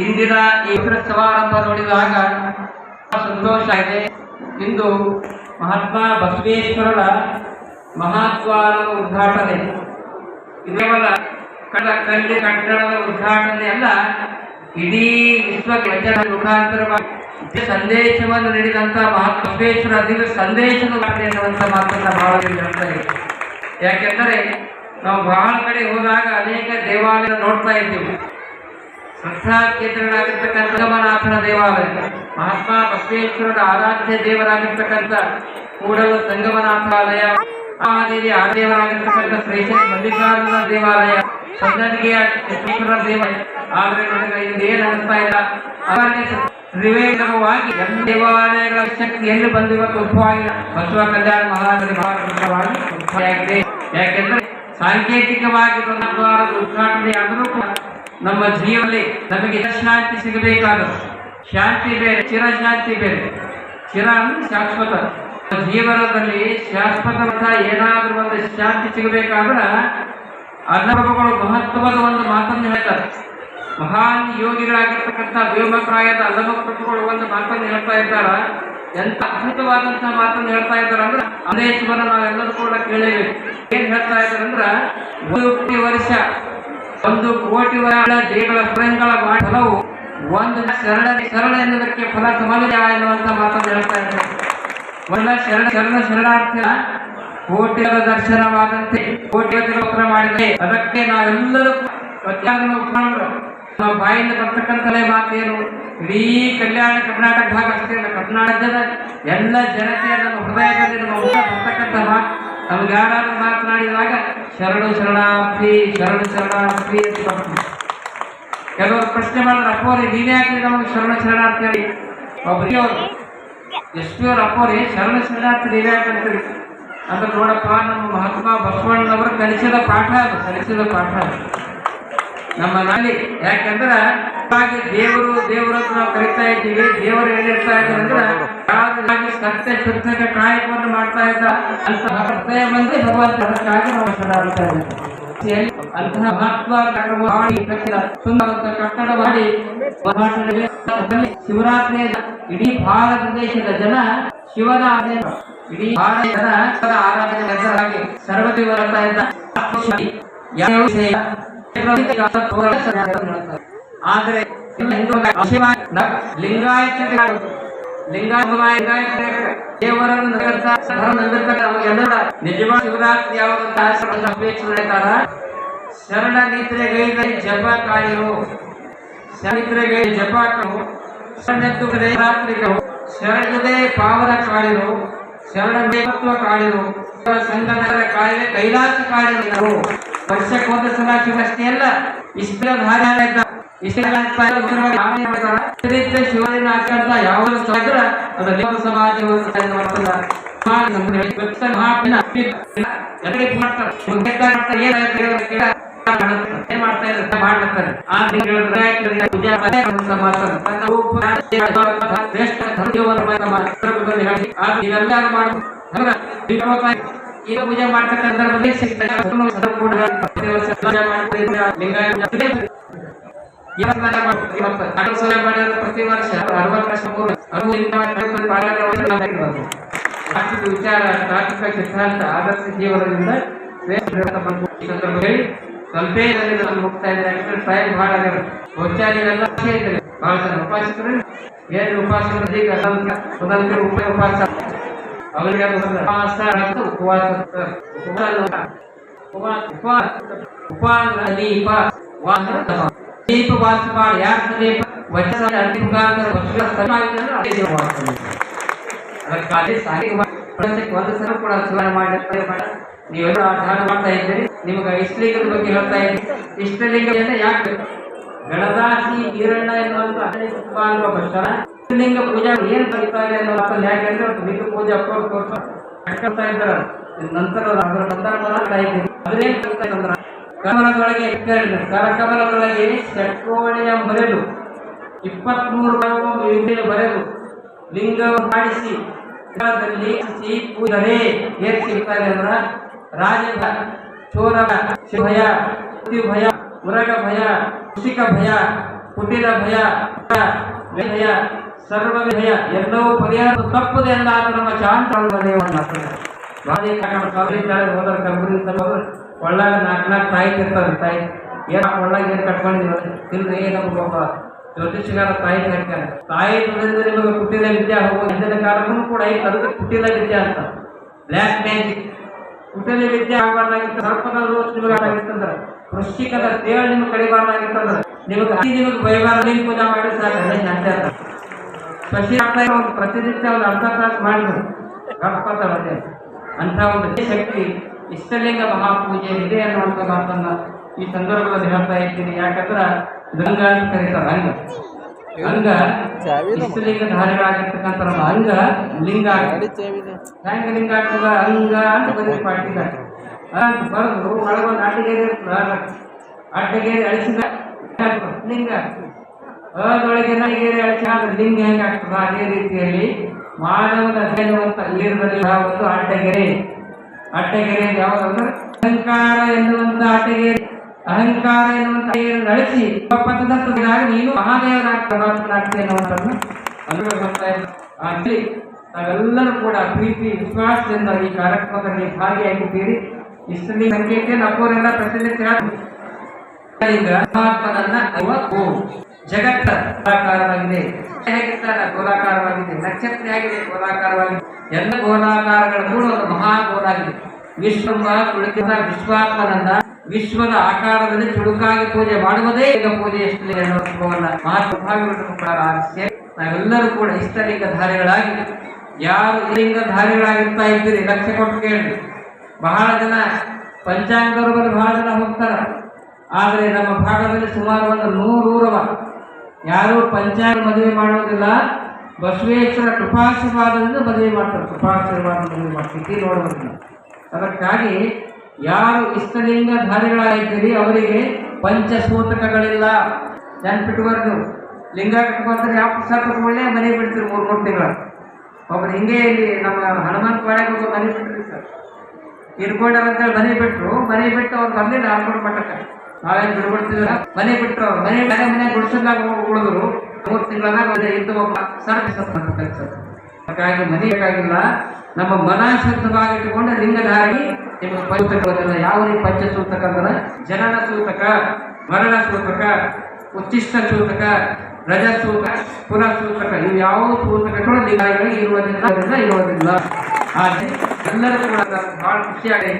ಇಂದಿನ ಈ ಸಮಾರಂಭ ನೋಡಿದಾಗ ಸಂತೋಷ ಇದೆ. ಇಂದು ಮಹಾತ್ಮ ಬಸವೇಶ್ವರರ ಮಹಾದ್ವಾರದ ಉದ್ಘಾಟನೆ. ಕೇವಲ ಕಟ್ಟಡದ ಉದ್ಘಾಟನೆ ಅಲ್ಲ, ಇಡೀ ವಿಶ್ವಕ್ಕೆ ವಚನ ಮುಖಾಂತರವಾಗಿ ಸಂದೇಶವನ್ನು ನೀಡಿದಂಥ ಮಹಾತ್ಮ ಬಸವೇಶ್ವರ ದಿವ್ಯ ಸಂದೇಶದ ಎನ್ನುವಂಥ ಮಾತನ್ನು ಬಹಳ ಹೇಳ್ತಾ ಇದೆ. ಯಾಕೆಂದರೆ ನಾವು ಬಹಳ ಕಡೆ ಹೋದಾಗ ಅನೇಕ ದೇವಾಲಯ ನೋಡ್ತಾ ಇದ್ದೀವಿ. ಶ್ರದ್ಧಾ ಕೇಂದ್ರಗಳಾಗಿರ್ತಕ್ಕಂಥ ಸಂಗಮನಾಥನ ದೇವಾಲಯ, ಮಹಾತ್ಮ ಬಸವೇಶ್ವರರ ಆರಾಧ್ಯ ದೇವರಾಗಿರ್ತಕ್ಕಂಥ ಕೂಡಲ ಸಂಗಮನಾಥಾಲಯ, ಮಹಾದೇವಿ ಆದೇವರಾಗಿರ್ತಕ್ಕಂಥ ಶ್ರೀಶೈಲ ಮಲ್ಲಿಕಾರ್ಜುನ ದೇವಾಲಯ, ಸನ್ನದಿಗೆಯ ಸಿದ್ದೇಶ್ವರ ದೇವಾಲಯ. ಆದರೆ ನನಗೆ ಇದು ಏನು ಅನಿಸ್ತಾ ಇಲ್ಲ, ತ್ರಿವೇದವಾಗಿ ಎಲ್ಲ ದೇವಾಲಯಗಳ ಶಕ್ತಿ ಎಲ್ಲಿ ಬಂದು ಇವತ್ತು ಉದ್ಭವವಾಗಿಲ್ಲ. ಬಸವ ಕಲ್ಯಾಣ ಮಹಾನಗರವಾಗಿ ಉದ್ಭವವಾಗಿದೆ. ಯಾಕೆಂದರೆ ಸಾಂಕೇತಿಕವಾಗಿ ದ್ವಾರದ ಉದ್ಘಾಟನೆ ಆದರೂ ಕೂಡ ನಮ್ಮ ಜೀವನದಲ್ಲಿ ನಮಗೆ ಶಾಂತಿ ಸಿಗಬೇಕಾದರೂ ಶಾಂತಿ ಬೇರೆ, ಚಿರಶಾಂತಿ ಬೇರೆ. ಚಿರ ಅಂದ್ರೆ ಶಾಶ್ವತ. ಜೀವನದಲ್ಲಿ ಶಾಶ್ವತ ಏನಾದರೂ ಒಂದು ಶಾಂತಿ ಸಿಗಬೇಕಾದ್ರೆ ಅಲ್ಲಭಗಳು ಮಹತ್ವದ ಒಂದು ಮಾತನ್ನು ಹೇಳ್ತಾರೆ. ಮಹಾನ್ ಯೋಗಿಗಳಾಗಿರ್ತಕ್ಕಂಥ ವ್ಯೋಮಪ್ರಾಯದ ಅಲ್ಲಭಗಳು ಒಂದು ಮಾತನ್ನು ಹೇಳ್ತಾ ಇದ್ದಾರೆ. ಎಂತ ಅದ್ಭುತವಾದಂತಹ ಮಾತನ್ನು ಹೇಳ್ತಾ ಇದ್ದಾರೆ ಅಂದ್ರೆ ಸಂದೇಶವನ್ನು ನಾವೆಲ್ಲರೂ ಕೂಡ ಕೇಳಬೇಕು. ಏನ್ ಹೇಳ್ತಾ ಇದ್ದಾರೆ ಅಂದ್ರೆ 1 ಕೋಟಿ ವರ್ಷ 1 ಕೋಟಿ ದೇವಗಳ ಸ್ವಯಂಗಳ ಫಲವು ಒಂದು ಶರಣ ಎನ್ನುವುದಕ್ಕೆ ಫಲ ಸಮಾನ ಎನ್ನುವಂತ ಮಾತನ್ನು ಹೇಳ್ತಾ ಇದ್ದಾರೆ. ಒಳ್ಳೆ ಶರಣಾರ್ಥಿ ಕೋಟಿಗಳ ದರ್ಶನವಾದಂತೆ ಕೋಟಿ ಮಾಡಿದೆ. ಅದಕ್ಕೆ ನಾವೆಲ್ಲರೂ ನಮ್ಮ ಬಾಯಿಂದ ಬರ್ತಕ್ಕಂಥ ಮಾತೇನು, ಇಡೀ ಕಲ್ಯಾಣ ಕರ್ನಾಟಕ ಭಾಗ ಅಷ್ಟೇ ಅಲ್ಲ, ಕರ್ನಾಟಕದ ಎಲ್ಲ ಜನತೆಯ ನಮ್ಮ ಹೃದಯದಲ್ಲಿ ನಮ್ಮ ಮುಖ ಬರ್ತಕ್ಕಂಥ ಮಾತು. ನಮ್ಗೆ ಯಾರಾದ್ರೂ ಮಾತನಾಡಿದಾಗ ಶರಣಾರ್ಥಿ ಅಂತ ಬರ್ತದೆ. ಕೆಲವರು ಪ್ರಶ್ನೆ ಮಾಡಿದ್ರೆ ಅಪ್ಪೋರಿ ನೀನೇ ಹಾಕಿ ನಮಗೆ ಶರಣಾರ್ಥಿ ಹೇಳಿ. ಒಬ್ಬರಿಗೆ ಅವರು ಎಷ್ಟು ಅಪ್ಪೋರಿ ಶರಣಾರ್ಥಿ ನೀವೇ ಹಾಕಂತೀರಿ ಅಂದ್ರೆ ನೋಡಪ್ಪ, ನಮ್ಮ ಮಹಾತ್ಮ ಬಸವಣ್ಣನವರು ಕಲಿಸಿದ ಪಾಠ ಅದು ನಮ್ಮ ನಾಲಿ. ಯಾಕಂದ್ರೆ ದೇವರು ನಾವು ಕರಿತಾ ಇದ್ದೀವಿ. ದೇವರು ಏನಿರ್ತಾ ಇದ್ದಾರೆ ಅಂದ್ರೆ ಸತ್ಯ ಶುದ್ಧಕ ಕಾಯಕವನ್ನು ಮಾಡ್ತಾ ಇದ್ದ ಅಂತ ಹೃದಯ ಬಂದು ಭಗವಂತ ಅದಕ್ಕಾಗಿ ನಾವು ಶರಣಾಗ್ತಾ ಇದ್ದೀವಿ. ಅಂತಹ ಮಹತ್ವ ಸುಂದರ ಕಟ್ಟಡ ಮಾಡಿ ಶಿವರಾತ್ರಿಯ ಇಡೀ ಭಾರತ ದೇಶದ ಜನ ಶಿವನ ಇಡೀ ಭಾರತ ಜನ ಆರಾಧನೆ ಸರ್ವತಿ ಬರ್ತಾ ಇದ್ದ. ಆದರೆ ಲಿಂಗಾಯತ ದೇವರನ್ನು ನಿಜವಾದ ಶಿವರಾತ್ರಿ ಯಾವಾಗ ಶರಣ ನಿದ್ರೆಗೈದ ಜಪ ಕಾಯಿರು, ಶರಣಿದ್ರೆಗೈ ಜಪ ಕಾವು, ಶರಣೆದ್ದುಗದೆ ರಾತ್ರಿಗಳು, ಶರಣದೇ ಪಾವನ ಕಾಳಿರು, ಶರಣ ದೇವತ್ವ ಕಾಳಿರು, ಸಂಗನಗರ ಕಾಯಿಲೆ ಕೈಲಾಸ ಕಾಳಿರು. ವರ್ಷಕ್ಕೊಂದು ಸಲ ಶಿವಷ್ಟೇ ಅಲ್ಲ, ಇಷ್ಟ ಧಾರ್ಯ ಶಿವನ ಹಾಕಂತ ಯಾವ ಅದು ದೇವ ಸಮಾಜ ಈಗ ಪೂಜೆ ಮಾಡ್ತಕ್ಕಂಥ ಪ್ರತಿ ವರ್ಷ 60 ವಿಚಾರ ತಾತ್ವಿಕ ಸಿದ್ಧಾಂತ ಆದರ್ಶ ಜೀವನದಿಂದ ಸ್ವಲ್ಪ ಹೋಗ್ತಾ ಇದ್ದಾರೆ. ಟೈಮ್ ಬಹಳ ಉಚ್ಚಾರಿಗಳೆಲ್ಲ ಇದ್ದಾರೆ. ಬಹಳ ಜನ ಉಪಾಸಕರು ಏನು ಉಪಾಸಕರು ಉಪವಾಸ ಅವರಿಗೆ ದೀಪವಾಸ ಮಾಡಿ ಯಾಕೆ ವಚನ ಅದಕ್ಕಾಗಿ ಒಂದು ಸಲ ಕೂಡ ಸುಧಾರಣೆ ಮಾಡಿ ನೀವೆಲ್ಲ ಧ್ಯಾನ ಮಾಡ್ತಾ ಇದ್ದೀರಿ. ನಿಮಗೆ ಇಷ್ಟಲಿಂಗದ ಬಗ್ಗೆ ಹೇಳ್ತಾ ಇದ್ದೀರಿ. ಇಷ್ಟಲಿಂಗ ಯಾಕೆ ಗಣದಾಸಿ ಈರಣ್ಣ ಎನ್ನುವಂತ ಇಷ್ಟಲಿಂಗ ಪೂಜಾ ಏನ್ ಬರೀತಾ ಇದೆ ಅನ್ನೋ ಯಾಕೆಂದ್ರೆ ಲಿಂಗ ಪೂಜೆ ಕಟ್ಕೊಳ್ತಾ ಇದ್ದಾರೆ. ನಂತರ ಅದರ ಮಾಡ್ತಾ ಇದ್ದೀರಿ. ಅದೇನ್ ಕಟ್ತಾ ಇದ್ರೆ ಕಮಲದೊಳಗೆ ಕರಕಮಲದೊಳಗೆ ಷಟ್ಕೋಣೆಯ ಬರೆದು 23 ಬರೆದು ಲಿಂಗವನ್ನು ಮಾಡಿಸಿ ಪೂಜರೆ ಏನ್ ಸಿಗ್ತಾರೆ ಅಂದ್ರ ರಾಜಭಯ, ಚೋರ ಭಯ, ಭಯ, ಮೃಗ ಭಯ, ಕೃಷಿಕ ಭಯ, ಕುಟಿಲ ಭಯ ಭಯ ಸರ್ವ ಭಯ ಎಲ್ಲವೂ ಪರಿಹಾರ ತಪ್ಪದೆ ಎಂದಾದ ನಮ್ಮ ಶಾಂತ ಹೋದ್ರ ಕಬ್ಬರಿ ಒಳ್ಳಾಗ ನಾಲ್ಕು ತಾಯಿ ಇರ್ತಾರೆ ತಾಯಿ ಏನ್ ಒಳ್ಳಾಗ ಏನ್ ಕಟ್ಕೊಂಡಿದ್ದೀವಿ ಇಲ್ರಿ ನಮ್ಗೆ ಒಬ್ಬ ಜ್ಯೋತಿಷಗಾರ ತಾಯಿ ಹಾಕ್ಯಾರ ತಾಯಿ ದುಡಿದ್ರೆ ನಿಮಗೆ ಕುಟಿಲ ವಿದ್ಯೆ ಹೋಗೋದು ಹಿಂದಿನ ಕಾಲಕ್ಕೂ ಕೂಡ ಐತೆ ಅದಕ್ಕೆ ಕುಟಿಲ ವಿದ್ಯೆ ಅಂತ ಬ್ಲ್ಯಾಕ್ ಮ್ಯಾಜಿಕ್ ಕುಟಿಲ ವಿದ್ಯೆ ಆಗಬಾರ್ದಾಗಿತ್ತು ಸರ್ಪದ ದೋಷ ನಿಮಗೆ ಆಗಿತ್ತಂದ್ರೆ ವೃಶ್ಚಿಕದ ದೇವ ನಿಮ್ಗೆ ಕಡಿಬಾರ್ದಾಗಿತ್ತಂದ್ರೆ ನಿಮಗೆ ಬಯಬಾರ್ದು ಪೂಜಾ ಮಾಡಿ ಸಾಕು ಶಾಂತಿ ಅಂತ ಶಶಿ ಒಂದು ಪ್ರತಿನಿತ್ಯ ಒಂದು ಅರ್ಧ ತಾಸು ಮಾಡಿದ್ರು ಗಣಪತ ಮತ್ತೆ ಅಂತ ಒಂದು ಶಕ್ತಿ ಇಷ್ಟಲಿಂಗ ಮಹಾಪೂಜೆ ಇದೆ ಅನ್ನುವಂಥ ಮಾತನ್ನ ಈ ಸಂದರ್ಭದಲ್ಲಿ ಹೇಳ್ತಾ ಇದ್ದೀನಿ. ಯಾಕಂದ್ರೆ ಗಂಗ ಅಂತ ಕರೀತಾರೆ ಅಂಗ ಇಷ್ಟಲಿಂಗ ಧಾರಿಗಳಾಗಿರ್ತಕ್ಕಂಥ ನಮ್ಮ ಅಂಗ ಲಿಂಗ ಹೆಂಗ ಲಿಂಗ ಆಗ್ತದ ಅಂಗ ಅಂತ ಬರೀ ಪಾಟಿದ್ದಾರೆ ಬರೆದು ಒಳಗೊಂದು ಅಡ್ಡಗೇರಿ ಇರ್ತದ ಅಡ್ಡಗೇರಿ ಅಳಿಸಿದ ಲಿಂಗ ಅದರೊಳಗೆ ಗೆರೆ ಅಳಿಸಿದ ಲಿಂಗ ಹೆಂಗಾಗ್ತದ ಅದೇ ರೀತಿಯಲ್ಲಿ ಮಾನವನ ಅಧ್ಯಯನವಂತ ನೀರಿನಲ್ಲಿ ಒಂದು ಅಡ್ಡಗೆರೆ ಯಾವುದಂದ್ರೆ ಅಹಂಕಾರ ಎನ್ನುವಂತ ಅಡ್ಡಗೆರೆ ಅಹಂಕಾರ ಎನ್ನುವಂತ ಅಳಿಸಿ ಪಥದಲ್ಲಿದ್ದಾಗ ನೀನು ಮಹಾದೇವನಾಗ್ತೇ ಅನ್ನುವಂಥದ್ದು ಅಲ್ಲಿ ನಾವೆಲ್ಲರೂ ಕೂಡ ಪ್ರೀತಿ ವಿಶ್ವಾಸದಿಂದ ಈ ಕಾರ್ಯಕ್ರಮದಲ್ಲಿ ಭಾಗಿಯಾಗಿದ್ದೀರಿ. ಇಷ್ಟಲ್ಲಿ ಸಂಖ್ಯೆಗೆ ನಮ್ಮವರೆಲ್ಲ ಪ್ರತಿನಿತ್ಯ ಮಹಾತ್ಮನನ್ನ ಜಗತ್ತ ಗೋಲಾಕಾರವಾಗಿದೆ, ಗೋಲಾಕಾರವಾಗಿದೆ, ನಕ್ಷತ್ರ ಆಗಿದೆ ಗೋಲಾಕಾರವಾಗಿದೆ, ಎಲ್ಲ ಗೋಲಾಕಾರಗಳ ಕೂಡ ಒಂದು ಮಹಾಗೋಲಾಗಿದೆ. ವಿಶ್ವ ತುಳುಕಿದ ವಿಶ್ವಾತ್ಮನನ್ನ ವಿಶ್ವದ ಆಕಾರದಲ್ಲಿ ಚುಡುಕಾಗಿ ಪೂಜೆ ಮಾಡುವುದೇ ಈಗ ಪೂಜೆ ಇಷ್ಟಲಿಂಗವನ್ನ ನಾವೆಲ್ಲರೂ ಕೂಡ ಇಷ್ಟಲಿಂಗ ಧಾರಿಗಳಾಗಿ ಯಾರು ಲಿಂಗ ಧಾರಿಗಳಾಗಿರ್ತಾ ಇದ್ದೀರಿ ಲಕ್ಷ್ಯ ಕೊಟ್ಟು ಕೇಳಿ. ಬಹಳ ಜನ ಪಂಚಾಂಗದವರಲ್ಲಿ ಬಹಳ ಜನ ಹೋಗ್ತಾರ, ಆದರೆ ನಮ್ಮ ಭಾಗದಲ್ಲಿ ಸುಮಾರು ಒಂದು 100 ಊರವ ಯಾರು ಪಂಚಾಂಗ ಮದುವೆ ಮಾಡೋದಿಲ್ಲ, ಬಸವೇಶ್ವರ ಕೃಪಾಶೀರ್ವಾದದಿಂದ ಮದುವೆ ಮಾಡ್ತಾರೆ. ಕೃಪಾಶೀರ್ವಾದ ಮದುವೆ ಮಾಡ್ತೀವಿ ನೋಡೋದಿಲ್ಲ. ಅದಕ್ಕಾಗಿ ಯಾರು ಇಷ್ಟಲಿಂಗ ಧಾರಿಗಳಾಗಿದ್ದೀರಿ ಅವರಿಗೆ ಪಂಚಸೂತಕಗಳಿಲ್ಲ. ನೆನ್ಪಿಟ್ಟುವರೆದು ಲಿಂಗ ಕಟ್ಕೊಂಡ್ರೆ ಯಾವ ಪುಸ್ತಕ ತಗೊಳ್ಳೆ ಮನೆ ಬಿಡ್ತೀರಿ 3 ತಿಂಗಳ. ಒಬ್ಬರು ಹಿಂಗೆ ಇಲ್ಲಿ ನಮ್ಮ ಹನುಮಂತ ಬಾಳೆಗೆ ಹೋಗೋ ಮನೆ ಬಿಟ್ರಿ ಸರ್ ಇರ್ಕೊಂಡಾರಂತ ಮನೆ ಬಿಟ್ಟರು. ಮನೆ ಬಿಟ್ಟು ಅವ್ರು ಬಂದಿಲ್ಲ ಹಾಕೊಂಡು ಮಟ್ಟಕ್ಕೆ ನಾವೇನು ಬಿಡ್ಬಿಡ್ತಿದ್ರ ಮನೆ ಬಿಟ್ಟರು. ಅವ್ರು ಮನೆ ಗುಡಿಸಲ್ಲಾಗ ಉಳಿದ್ರು 3 ತಿಂಗಳಾಗ ಇದ್ದು ಒಬ್ಬ ಸರ್ವಿಸ್ ಹಾಗಾಗಿ ಮನೆ ಬೇಕಾಗಿಲ್ಲ. ನಮ್ಮ ಮನ ಶುದ್ಧವಾಗಿಟ್ಟುಕೊಂಡು ಲಿಂಗಧಾರಿ ನಿಮಗೆ ಪಂಚಸೂತಕವಲ್ಲ. ಯಾವ ರೀತಿ ಪಂಚಸೂತಕ ಅಂದ್ರೆ ಜನನ ಸೂತಕ, ಮರಣ ಸೂತಕ, ಉಚ್ಚಿಷ್ಟ ಸೂತಕ, ರಜಸೂತಕ, ಪುರಸೂತಕ, ಇವು ಯಾವ ಸೂತಕಗಳು ಲಿಂಗಗಳಿಗೆ ಇರುವುದಿಲ್ಲ. ಆದರೆ ಎಲ್ಲರೂ ಕೂಡ ಬಹಳ ಖುಷಿಯಾಗಿ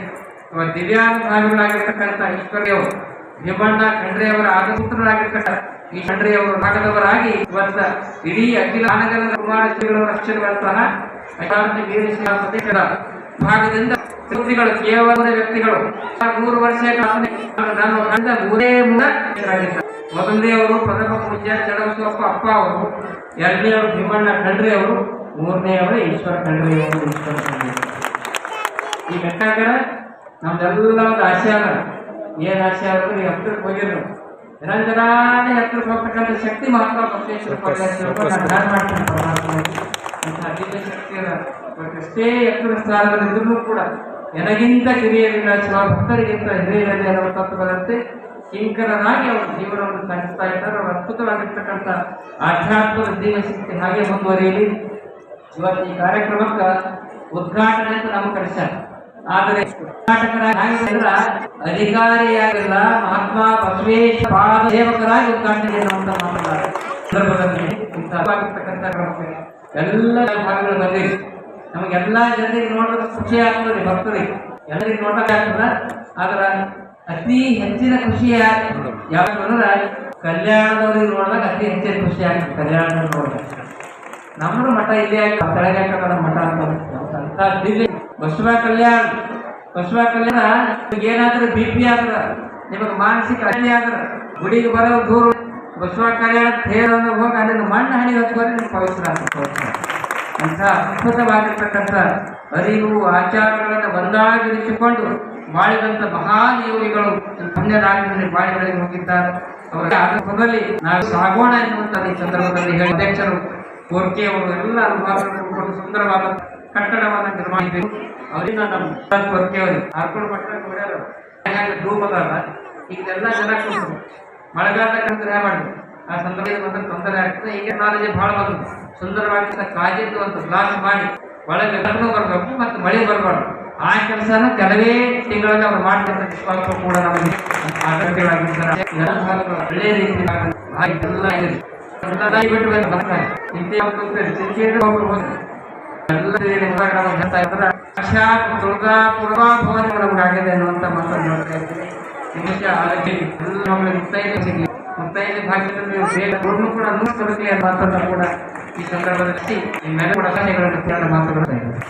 ದಿವ್ಯಾಂಗರಾಗಿರ್ತಕ್ಕಂಥ ಈಶ್ವರ್ಯವರು ಭೀಮಣ್ಣ ಖಂಡ್ರೆಯವರ ಆದಪುತ್ರರಾಗಿರ್ತಕ್ಕಂಥ ಈ ಖಂಡ್ರೆಯವರು ಭಾಗದವರಾಗಿ ಇವತ್ತ ಇಡೀ ಅಖಿಲ ಆನಗರದ ಕುಮಾರಶ್ರೀಗಳವರ ಅಕ್ಷರವಂತಹ ಭಾಗದಿಂದ ವ್ಯಕ್ತಿಗಳು ಕೇವಲ ವ್ಯಕ್ತಿಗಳು 100 ವರ್ಷ ಮೊದಲನೇ ಅವರು ಪ್ರಥಮ ಪೂಜ್ಯ ಚಡಬಸವಪ್ಪ ಅಪ್ಪ ಅವರು, ಎರಡನೇವರು ಭೀಮಣ್ಣ ಖಂಡ್ರೆ ಅವರು, ಮೂರನೇವರು ಈಶ್ವರ ಖಂಡ್ರೆಯವರು. ಈಶ್ವರ ಖಂಡ್ರೆ ಈ ಬೇಕಾಗ ನಮ್ದೆಲ್ಲ ಒಂದು ಆಸೆ ಅದ. ಏನ್ ಆಸೆ ಆದ್ರೆ ಹತ್ತಿರಕ್ಕೆ ಹೋಗಿದ್ರು ನಿರಂತರಾನೇ ಹತ್ತಿರಕ್ಕೆ ಹೋಗ್ತಕ್ಕಂಥ ಶಕ್ತಿ ಮಹಾತ್ಮ ಬಸವೇಶ್ವರ ಅತೀತ ಶಕ್ತಿ ಅದ. ಎಷ್ಟೇ ಎತ್ತರ ಸ್ಥಾನದಲ್ಲಿದ್ದರೂ ಕೂಡ ನನಗಿಂತ ಕಿರಿಯರಿಲ್ಲ, ಭಕ್ತರಿಗಿಂತ ಹಿರಿಯರಲ್ಲಿ ಅನ್ನುವ ತತ್ವದಂತೆ ಕಿಂಕರನಾಗಿ ಅವರ ಜೀವನವನ್ನು ಸಾಗಿಸ್ತಾ ಇದ್ದಾರೆ. ಅವರು ಅದ್ಭುತವಾಗಿರ್ತಕ್ಕಂಥ ಆಧ್ಯಾತ್ಮದ ಜೀವಶಕ್ತಿ ಹಾಗೆ ಮುಂದುವರಿಯಲಿ. ಇವತ್ತು ಈ ಕಾರ್ಯಕ್ರಮಕ್ಕೆ ಉದ್ಘಾಟನೆ ಅಂತ ನಮ್ಮ ಕರೆಸ್ಯಾರ. ಆದರೆ ಉದ್ಘಾಟಕರಾಗಿಲ್ಲ, ಅಧಿಕಾರಿಯಾಗಿಲ್ಲ, ಮಹಾತ್ಮ ಬಸವೇಶ್ವರ ಪಾದ ಸೇವಕರಾಗಿ ಉದ್ಘಾಟನೆ ಅಂತ ಮಾತನಾಡ ಸಂದರ್ಭದಲ್ಲಿ ಇಂಥವಾಗಿರ್ತಕ್ಕಂಥ ಕ್ರಮಕ್ಕೆ ಎಲ್ಲ ಭಾಗಗಳು ಬಂದಿರಿ. ನಮಗೆಲ್ಲ ಜನರಿಗೆ ನೋಡೋದು ಖುಷಿ ಆಗ್ತದೆ, ಭಕ್ತರಿಗೆ ಎಲ್ಲರಿಗೆ ನೋಡೋಕೆ ಆಗ್ತದ. ಆದ್ರೆ ಅತಿ ಹೆಚ್ಚಿನ ಖುಷಿ ಯಾಕಂದ್ರೆ ಕಲ್ಯಾಣದವ್ರಿಗೆ ನೋಡಿದಾಗ ಅತಿ ಹೆಚ್ಚಿನ ಖುಷಿ ಆಗ್ತದೆ. ಕಲ್ಯಾಣದವ್ರು ನೋಡಿದಾಗ ನಮ್ಮದು ಮಠ ಇಲ್ಲೇ ಆಗಿ ಕೆಳಗೆ ಮಠ ಅಂತ ದಿಲ್ಲಿ ಬಸವ ಕಲ್ಯಾಣ ಏನಾದ್ರೂ BP ಆದ್ರ ನಿಮಗೆ ಮಾನಸಿಕ ಅಡ್ಡಿ ಆದ್ರ ಗುಡಿಗೆ ಬರೋ ದೂರ ಬಸವ ಕಲ್ಯಾಣ ಹೇಳೋದು ಹೋಗಿ ಅಲ್ಲಿಂದ ಮಣ್ಣು ಹಣಿ ಹಚ್ಕೋರಿ ನಿಮ್ಗೆ ಪವಿತ್ರ ಅಂತ ಅದ್ಭುತವಾಗಿರ್ತಕ್ಕಂಥ ಅರಿವು ಆಚಾರಗಳನ್ನು ಒಂದಾಗಿರಿಸಿಕೊಂಡು ಬಾಳಿದಂಥ ಮಹಾನ್ ಯೋಗಿಗಳು ಪುಣ್ಯರಾಜನಲ್ಲಿ ಬಾಳಿಗಳಿಗೆ ಹೋಗಿದ್ದಾರೆ. ಅವರ ಆರಂಭದಲ್ಲಿ ನಾವು ಸಾಗೋಣ ಎನ್ನುವಂಥ ಈ ಸಂದರ್ಭದಲ್ಲಿ ಅಧ್ಯಕ್ಷರು ಕೋರ್ಕೆಯವರು ಎಲ್ಲ ಅನುಭವಗಳನ್ನು ಸುಂದರವಾದ ಕಟ್ಟಡವನ್ನು ನಿರ್ಮಾಣಿಸಿದರು. ಅವರಿಂದ ನಮ್ಮ ಕೋರ್ಕೆಯವರು ಹಾರ್ಕೊಂಡು ಮಟ್ಟ ನೋಡ್ಯಾರ ಧೂಪ ಅದಲ್ಲ. ಈಗೆಲ್ಲ ಜನ ಮಳೆಗಾಲದ ಕಂದ್ರೆ ಮಾಡಿದ್ರು ಆ ಸಂದರ್ಭದಲ್ಲಿ ಮಾತ್ರ ತೊಂದರೆ ಆಗ್ತದೆ. ಈಗ ನಾಲೆಜ್ ಬಹಳ ಬಂದು ಸುಂದರವಾಗಿ ಕಾಜಿದ್ದು ಒಂದು ಗ್ಲಾಸ್ ಮಾಡಿ ಒಳಗೆ ಕರ್ಕೊಂಡು ಬರಬೇಕು ಮತ್ತು ಮಳೆ ಬರಬಾರ್ದು. ಆ ಕೆಲಸನ ಕೆಲವೇ ತಿಂಗಳಲ್ಲಿ ಅವ್ರು ಮಾಡ್ತಾರೆ. ವಿಶ್ವಾಸ ಕೂಡ ನಮಗೆ ಆಟಗಳಾಗಿರ್ತಾರೆ. ಒಳ್ಳೆಯ ರೀತಿ ಬಿಟ್ಟು ಬರ್ತಾರೆ. ಸಾಕ್ಷಾತ್ ದುರ್ಗಾಪುರಭವನ ನಮಗಾಗಿದೆ ಅನ್ನುವಂಥ ಮಾತನ್ನು ನೋಡ್ತಾ ಇದ್ದೀನಿ. ನಿಮಿಷ ಆರೋಗ್ಯ ಎಲ್ಲ ಮಕ್ಕಳು ಮುತ್ತೈದೆ ಸಿಗಲಿ, ಮುತ್ತೈದೆ ಭಾಗ್ಯದಲ್ಲಿ ನೀವು ಬೇಗ ಕೂಡ ಅನ್ನಿಸ್ಕೊಳ್ತೀವಿ ಅನ್ನೋ ಮಾತನ್ನು ಕೂಡ ಈ ಸಂದರ್ಭದಲ್ಲಿ ನಿಮ್ಮೆಲ್ಲ ಕೂಡ ಸಲಹೆಗಳನ್ನು ಕೂಡ ಮಾತುಕೊಳ್ತಾ ಇದ್ದೀನಿ.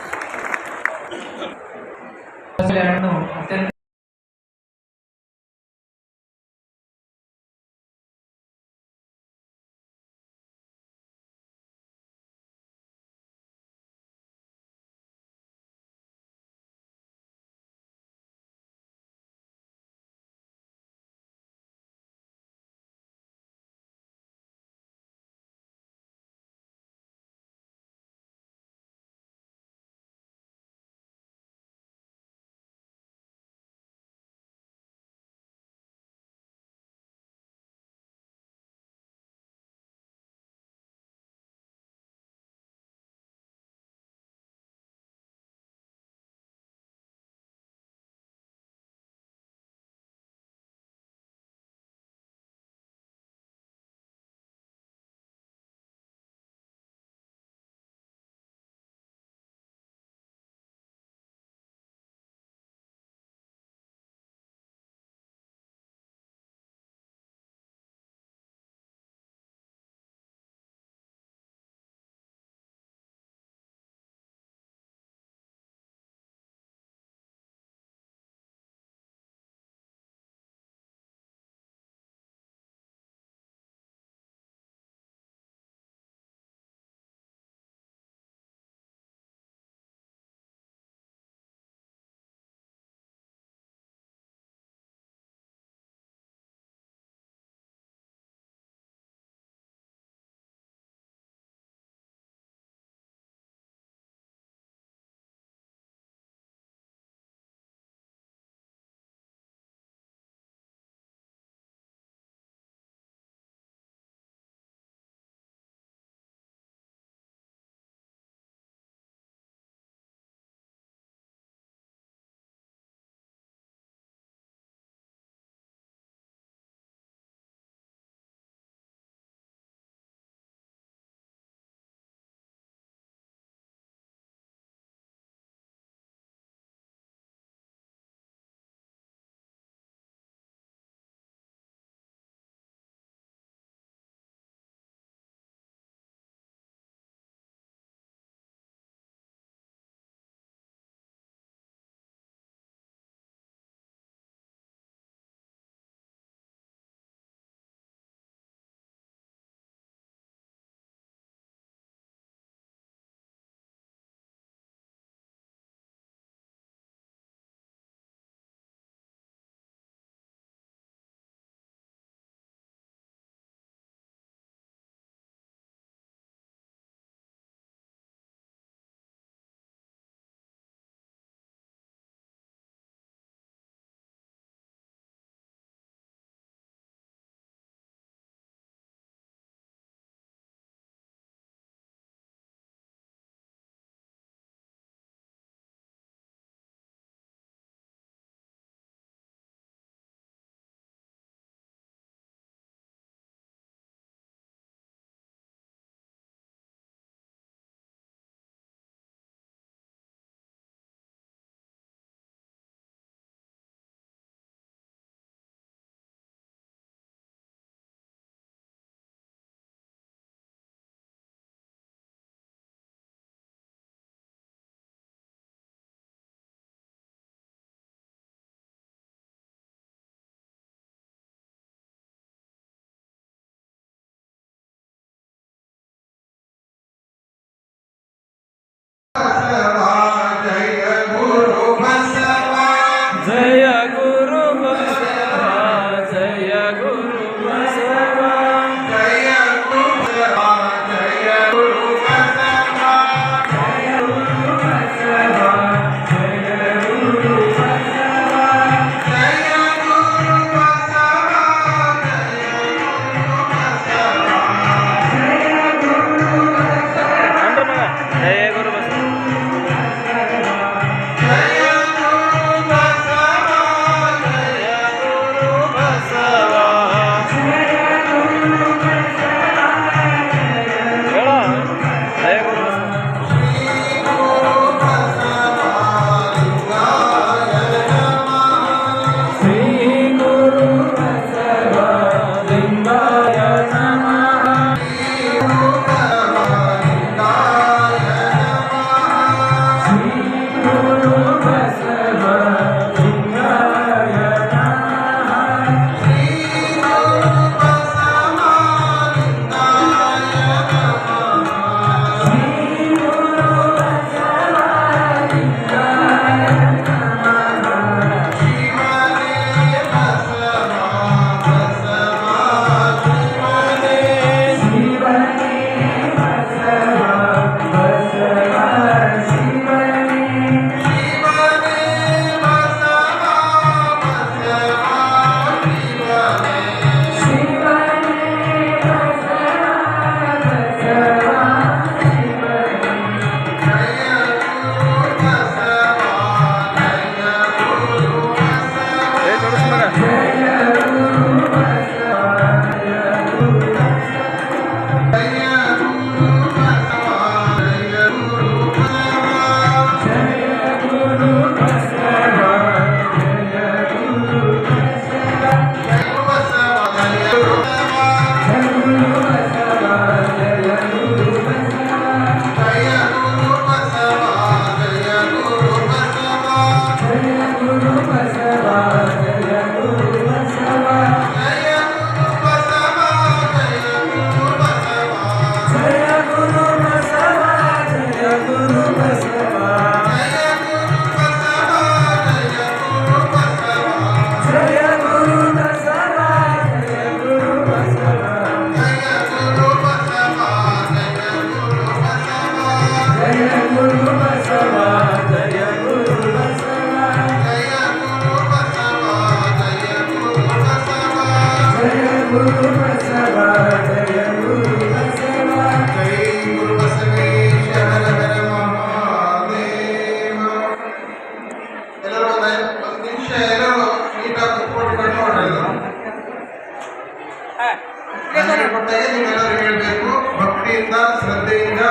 ಕೊಟ್ಟಾಗೆ ನೀವೆಲ್ಲರೂ ಹೇಳಬೇಕು. ಭಕ್ತಿಯಿಂದ, ಶ್ರದ್ಧೆಯಿಂದ,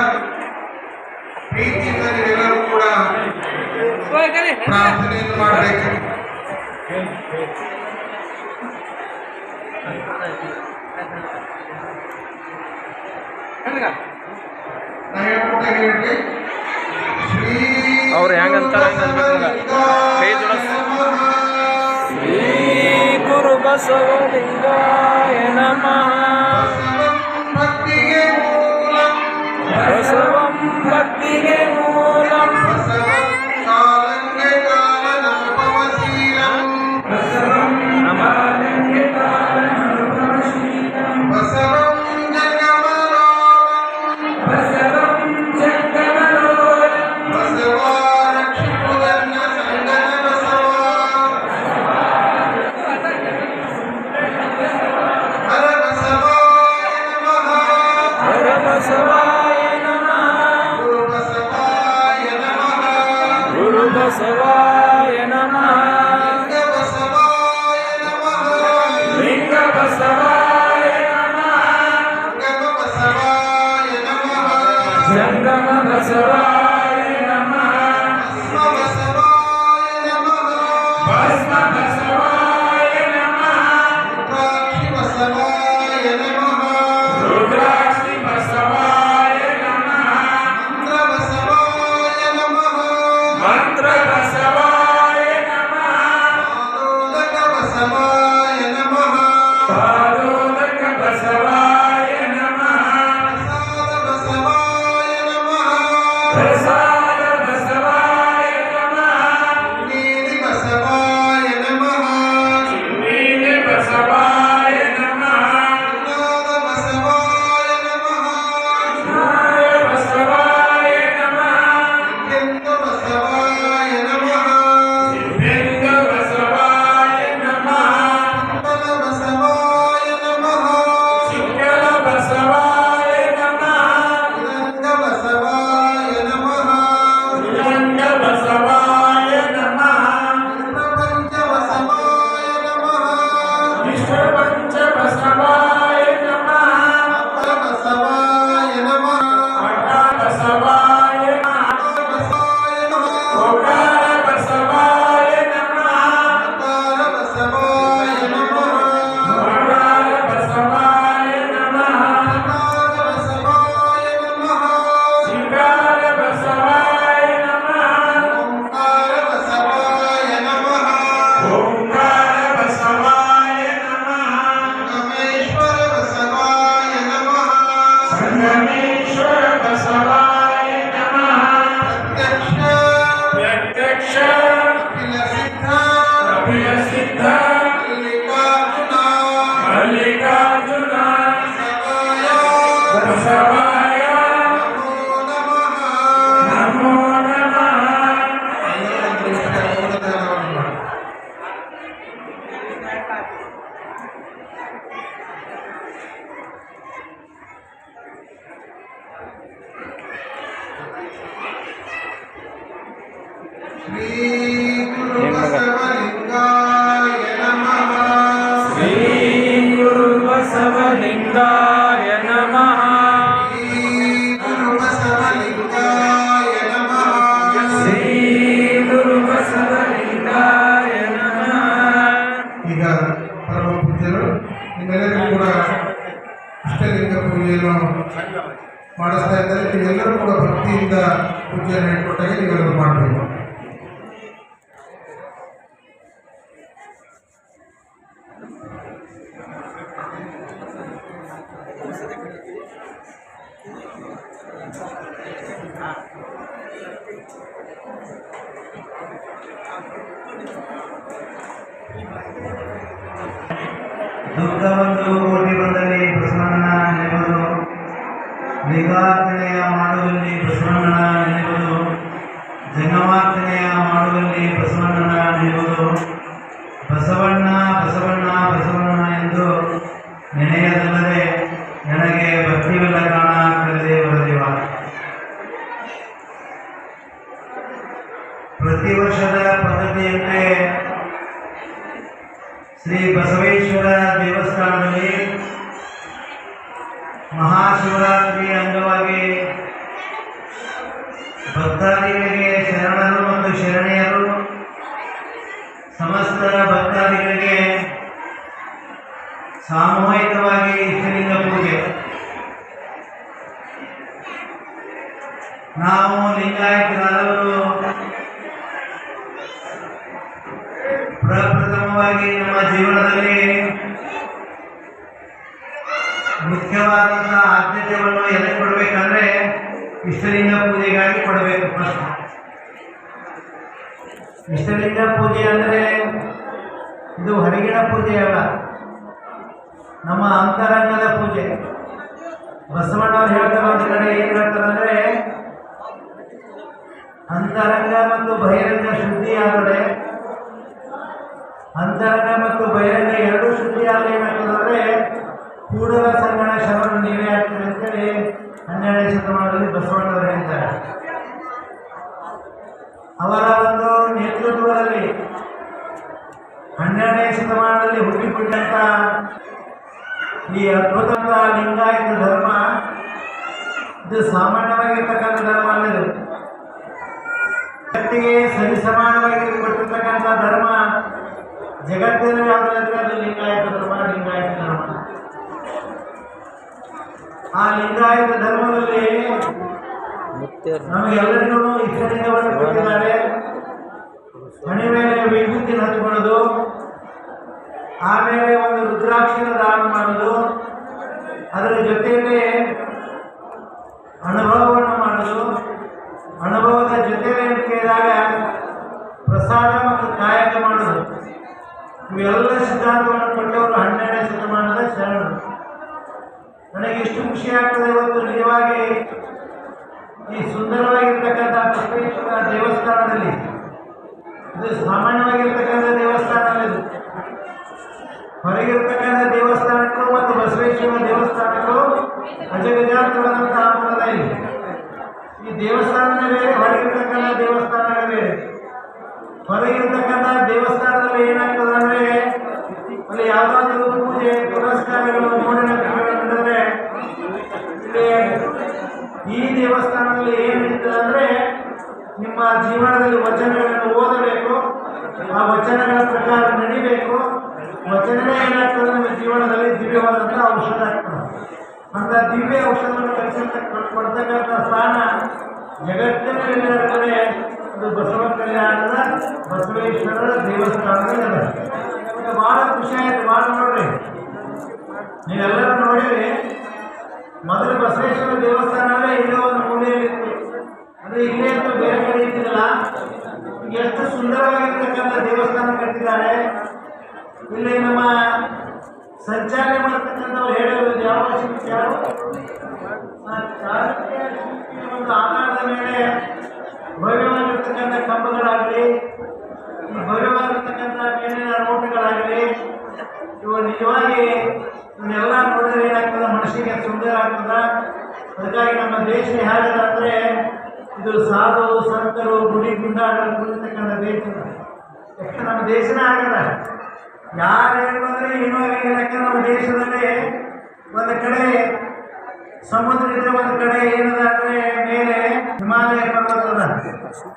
ಪ್ರೀತಿಯಿಂದ ನೀವೆಲ್ಲರೂ ಕೂಡ ಪ್ರಾರ್ಥನೆಯನ್ನು ಮಾಡಬೇಕು. ಅವ್ರು ಹೆಂಗಂತ ಕೈ ಜೋಡಿಸ್ ಶ್ರೀ ಗುರು ಬಸವಲಿಂಗಾಯ ನಮಃ. ಬಸವಂ ಭಕ್ತಿಗೆ ಮೂಲಂ ಬಸವಾಯ ನಮಃ. ಲಿಂಗ ಬಸವಾಯ ನಮಃ. ಜಂಗಮ ಬಸವಾಯ ನಮಃ. ಭಸ್ಮ ಬಸವಾಯ ನಮಃ. ರುದ್ರಾಕ್ಷಿ ಬಸವಾಯ ನಮಃ. ಮಂತ್ರ ಬಸವಾಯ ನಮಃ. ಪಾದೋದಕ ಬಸವಾಯ ನಮಃ. ಪ್ರಸಾದ ಬಸವಾಯ ನಮಃ. ನೀಲಿ ಬಸವಾಯ ನಮಃ. ಮಾಡಿಸ್ತಾ ಇದ್ದಾರೆ. ನೀವೆಲ್ಲರೂ ಕೂಡ ಭಕ್ತಿಯಿಂದ ಪೂಜೆಯನ್ನು ಹೇಳ್ಕೊಟ್ಟಾಗ ನೀವೆಲ್ಲರೂ ಮಾಡಬೇಕು. ದುಃಖವನ್ನು ಕೋಟಿ ಬಂದಲ್ಲಿ ಬಸವಣ್ಣ ನೆನೆಯುವುದು, ಲಿಂಗಾರ್ಚನೆಯ ಮಾಡುವಲ್ಲಿ ಬಸವಣ್ಣನ ನೆನೆಯುವುದು, ಜಂಗಮಾರ್ಚನೆಯ ಮಾಡುವಲ್ಲಿ ಬಸವಣ್ಣನ ನೆನೆಯುವುದು, ಬಸವಣ್ಣ ಬಸವಣ್ಣ ಬಸವಣ್ಣ ಎಂದು ನೆನೆಯದಲ್ಲದೆ ನನಗೆ ಭಕ್ತಿವಿಲ್ಲ ಕಾಣ ಕರೆದೇ ಬರದಿವ. ಪ್ರತಿ ವರ್ಷದ ಪದ್ಧತಿಯಂತೆ ಶ್ರೀ ಬಸವೇಶ್ವರ ದೇವಸ್ಥಾನದಲ್ಲಿ ಮಹಾಶಿವರಾತ್ರಿಯ ಅಂಗವಾಗಿ ಭಕ್ತಾದಿಗಳಿಗೆ ಶರಣರು ಮತ್ತು ಶರಣೆಯರು, ಸಮಸ್ತ ಭಕ್ತಾದಿಗಳಿಗೆ ಸಾಮೂಹಿಕವಾಗಿ ಇಷ್ಟಲಿಂಗ ಪೂಜೆ. ನಾವು ಲಿಂಗಾಯತರಾದವರು ಪ್ರಪ್ರಥಮವಾಗಿ ನಮ್ಮ ಜೀವನದಲ್ಲಿ ಮುಖ್ಯವಾದಂತಹ ಆದ್ಯತೆಯನ್ನು ಎಲ್ಲಿ ಕೊಡಬೇಕಂದ್ರೆ ಇಷ್ಟಲಿಂಗ ಪೂಜೆಗಾಗಿ ಕೊಡಬೇಕು. ಫಸ್ಟ್ ಇಷ್ಟಲಿಂಗ ಪೂಜೆ ಅಂದರೆ ಇದು ಹೊರಗಿನ ಪೂಜೆ ಅಲ್ಲ, ನಮ್ಮ ಅಂತರಂಗದ ಪೂಜೆ. ಬಸವಣ್ಣವ್ರು ಹೇಳ್ತಾರೆ, ಒಂದು ಕಡೆ ಏನು ಹೇಳ್ತಾರೆ ಅಂದರೆ, ಅಂತರಂಗ ಮತ್ತು ಬಹಿರಂಗ ಶುದ್ಧಿ ಆದರೆ, ಅಂತರಂಗ ಮತ್ತು ಬಹಿರಂಗ ಎರಡೂ ಶುದ್ಧಿ ಆದರೆ ಏನಾಗ್ತದಂದ್ರೆ ಕೂಡಲ ಸಂಗಣ ಶರಣ ನೀವೇ ಆಗ್ತದೆ ಅಂತೇಳಿ 12ನೇ ಶತಮಾನದಲ್ಲಿ ಬಸವಣ್ಣವರು ಹೇಳ್ತಾರೆ. ಅವರ ಒಂದು ನೇತೃತ್ವದಲ್ಲಿ 12ನೇ ಶತಮಾನದಲ್ಲಿ ಹುಟ್ಟಿಕೊಂಡಂತ ಈ ಅದ್ಭುತ ಲಿಂಗಾಯತ ಧರ್ಮ ಇದು ಸಾಮಾನ್ಯವಾಗಿರ್ತಕ್ಕಂಥ ಧರ್ಮ ಅಲ್ಲದು. ಜಗತ್ತಿಗೆ ಸರಿಸಮಾನವಾಗಿ ಕೊಟ್ಟಿರ್ತಕ್ಕಂಥ ಧರ್ಮ ಜಗತ್ತಿನ ಯಾವುದಾದ್ರೆ ಅದು ಲಿಂಗಾಯತ ಧರ್ಮ. ಲಿಂಗಾಯತ ಧರ್ಮ, ಆ ಲಿಂಗಾಯತ ಧರ್ಮದಲ್ಲಿ ನಮಗೆಲ್ಲರಿಗೂ ಇಷ್ಟಲಿಂಗವನ್ನು ಕೊಟ್ಟಿದ್ದಾರೆ. ಮನೆ ಮೇಲೆ ವಿಭೂತಿನ ಹಚ್ಕೊಳ್ಳೋದು, ಆಮೇಲೆ ಒಂದು ರುದ್ರಾಕ್ಷಿನ ದಾನ ಮಾಡೋದು, ಅದರ ಜೊತೆಯಲ್ಲಿ ಅನುಭವವನ್ನು ಮಾಡೋದು, ಅನುಭವದ ಜೊತೆಯಲ್ಲಿ ಕೇಳಿದಾಗ ಪ್ರಸಾದ ಮತ್ತು ಕಾಯಕ ಮಾಡೋದು, ಇವೆಲ್ಲ ಸಿದ್ಧಾಂತವನ್ನು ಕೊಟ್ಟವರು 12ನೇ ಶತಮಾನದ ಶರಣರು. ನನಗೆ ಇಷ್ಟು ಖುಷಿ ಆಗ್ತದೆ ಇವತ್ತು ನಿಜವಾಗಿ ಈ ಸುಂದರವಾಗಿರ್ತಕ್ಕಂಥ ಬಸವೇಶ್ವರ ದೇವಸ್ಥಾನದಲ್ಲಿ, ಇದು ಸಾಮಾನ್ಯವಾಗಿರ್ತಕ್ಕಂಥ ದೇವಸ್ಥಾನ ಅಲ್ಲ, ಇದು ಹೊರಗಿರ್ತಕ್ಕಂಥ ದೇವಸ್ಥಾನಕ್ಕೂ ಮತ್ತು ಬಸವೇಶ್ವರ ದೇವಸ್ಥಾನಕ್ಕೂ ಅಜಗಜಾಂತರವಾದಂತಹ ಅಂತರ ಇದೆ. ಈ ದೇವಸ್ಥಾನದ ಬೇರೆ, ಹೊರಗಿರ್ತಕ್ಕಂಥ ದೇವಸ್ಥಾನಗಳ ಬೇರೆ. ಹೊರಗಿರ್ತಕ್ಕಂಥ ದೇವಸ್ಥಾನದಲ್ಲಿ ಏನಾಗ್ತದೆ ಅಂದರೆ ಅಲ್ಲಿ ಯಾವುದಾದ್ರೂ ಪೂಜೆ ಪುರಸ್ಕಾರಗಳು ಮೂಢನಂಬಿಕೆಗಳು ನಡೆದರೆ, ಈ ದೇವಸ್ಥಾನದಲ್ಲಿ ಏನು ನಡೀತದೆ ಅಂದರೆ ನಿಮ್ಮ ಜೀವನದಲ್ಲಿ ವಚನಗಳನ್ನು ಓದಬೇಕು, ಆ ವಚನಗಳ ಪ್ರಕಾರ ನಡಿಬೇಕು. ವಚನವೇ ಏನಾಗ್ತದೆ ನಿಮ್ಮ ಜೀವನದಲ್ಲಿ ದಿವ್ಯವಾದಂಥ ಔಷಧ ಆಗ್ತದೆ. ಅಂತ ದಿವ್ಯ ಔಷಧವನ್ನು ಕೊಡ್ತಕ್ಕಂಥ ಸ್ಥಾನ ಜಗತ್ತಿನಲ್ಲಿ ಅದು ಬಸವ ಕಲ್ಯಾಣದ ಬಸವೇಶ್ವರರ ದೇವಸ್ಥಾನದಲ್ಲಿ ಇದೆ. ಭಾಳ ಖುಷಿ ಆಯ್ತು. ಭಾಳ ನೋಡ್ರಿ, ನೀವೆಲ್ಲರೂ ನೋಡಿರಿ, ಮೊದಲು ಬಸವೇಶ್ವರ ದೇವಸ್ಥಾನ ಅಂದರೆ ಇಲ್ಲೇ ಒಂದು ಮೂಲೆಯಲ್ಲಿತ್ತು, ಅಂದರೆ ಇಲ್ಲೇ ಅಂತ ಬೇರೆ ಕಡೆ ಇದ್ದಿಲ್ಲ. ಎಷ್ಟು ಸುಂದರವಾಗಿರ್ತಕ್ಕಂಥ ದೇವಸ್ಥಾನ ಕಟ್ಟಿದ್ದಾರೆ. ಇಲ್ಲಿ ನಮ್ಮ ಸಂಚಾರ ಮಾಡ್ತಕ್ಕಂಥವ್ರು ಹೇಳೋದು ಯಾವ ಶಿಲ್ಪಿ, ಯಾರು ಚಾಲುಕ್ಯ ಶಿಲ್ಪಿಯ ಒಂದು ಆಧಾರದ ಮೇಲೆ ಭವ್ಯವಾಗಿರ್ತಕ್ಕಂಥ ಕಂಬಗಳಾಗಲಿ, ಈ ಭವ್ಯವಾಗಿರ್ತಕ್ಕಂಥ ಮೇಲಿನ ನೋಟಗಳಾಗಲಿ, ಇವು ನಿಜವಾಗಿ ಇವನ್ನೆಲ್ಲ ನೋಡಿದ್ರೆ ಏನಾಗ್ತದೆ, ಮನಸ್ಸಿಗೆ ಸುಂದರ ಆಗ್ತದೆ. ಅದಕ್ಕಾಗಿ ನಮ್ಮ ದೇಶ ಹೇಗಿದೆ ಅಂದರೆ ಇದು ಸಾಧು ಸಂತರು ಗುಡಿ ಗುಂಡಾಗಳು ಕುಳಿತಕ್ಕಂಥ ದೇಶ. ಯಾಕೆ ನಮ್ಮ ದೇಶನೇ ಆಗದ, ಯಾರು ಹೇಳಿದ್ರೆ ಏನೋ ಯಾಕೆ ನಮ್ಮ ದೇಶದಲ್ಲಿ ಒಂದು ಕಡೆ ಸಮುದ್ರ ಇದ್ರೆ, ಒಂದು ಕಡೆ ಏನದ ಅಂದರೆ ಮೇಲೆ ಹಿಮಾಲಯ ಪರ್ವತ ಅದ.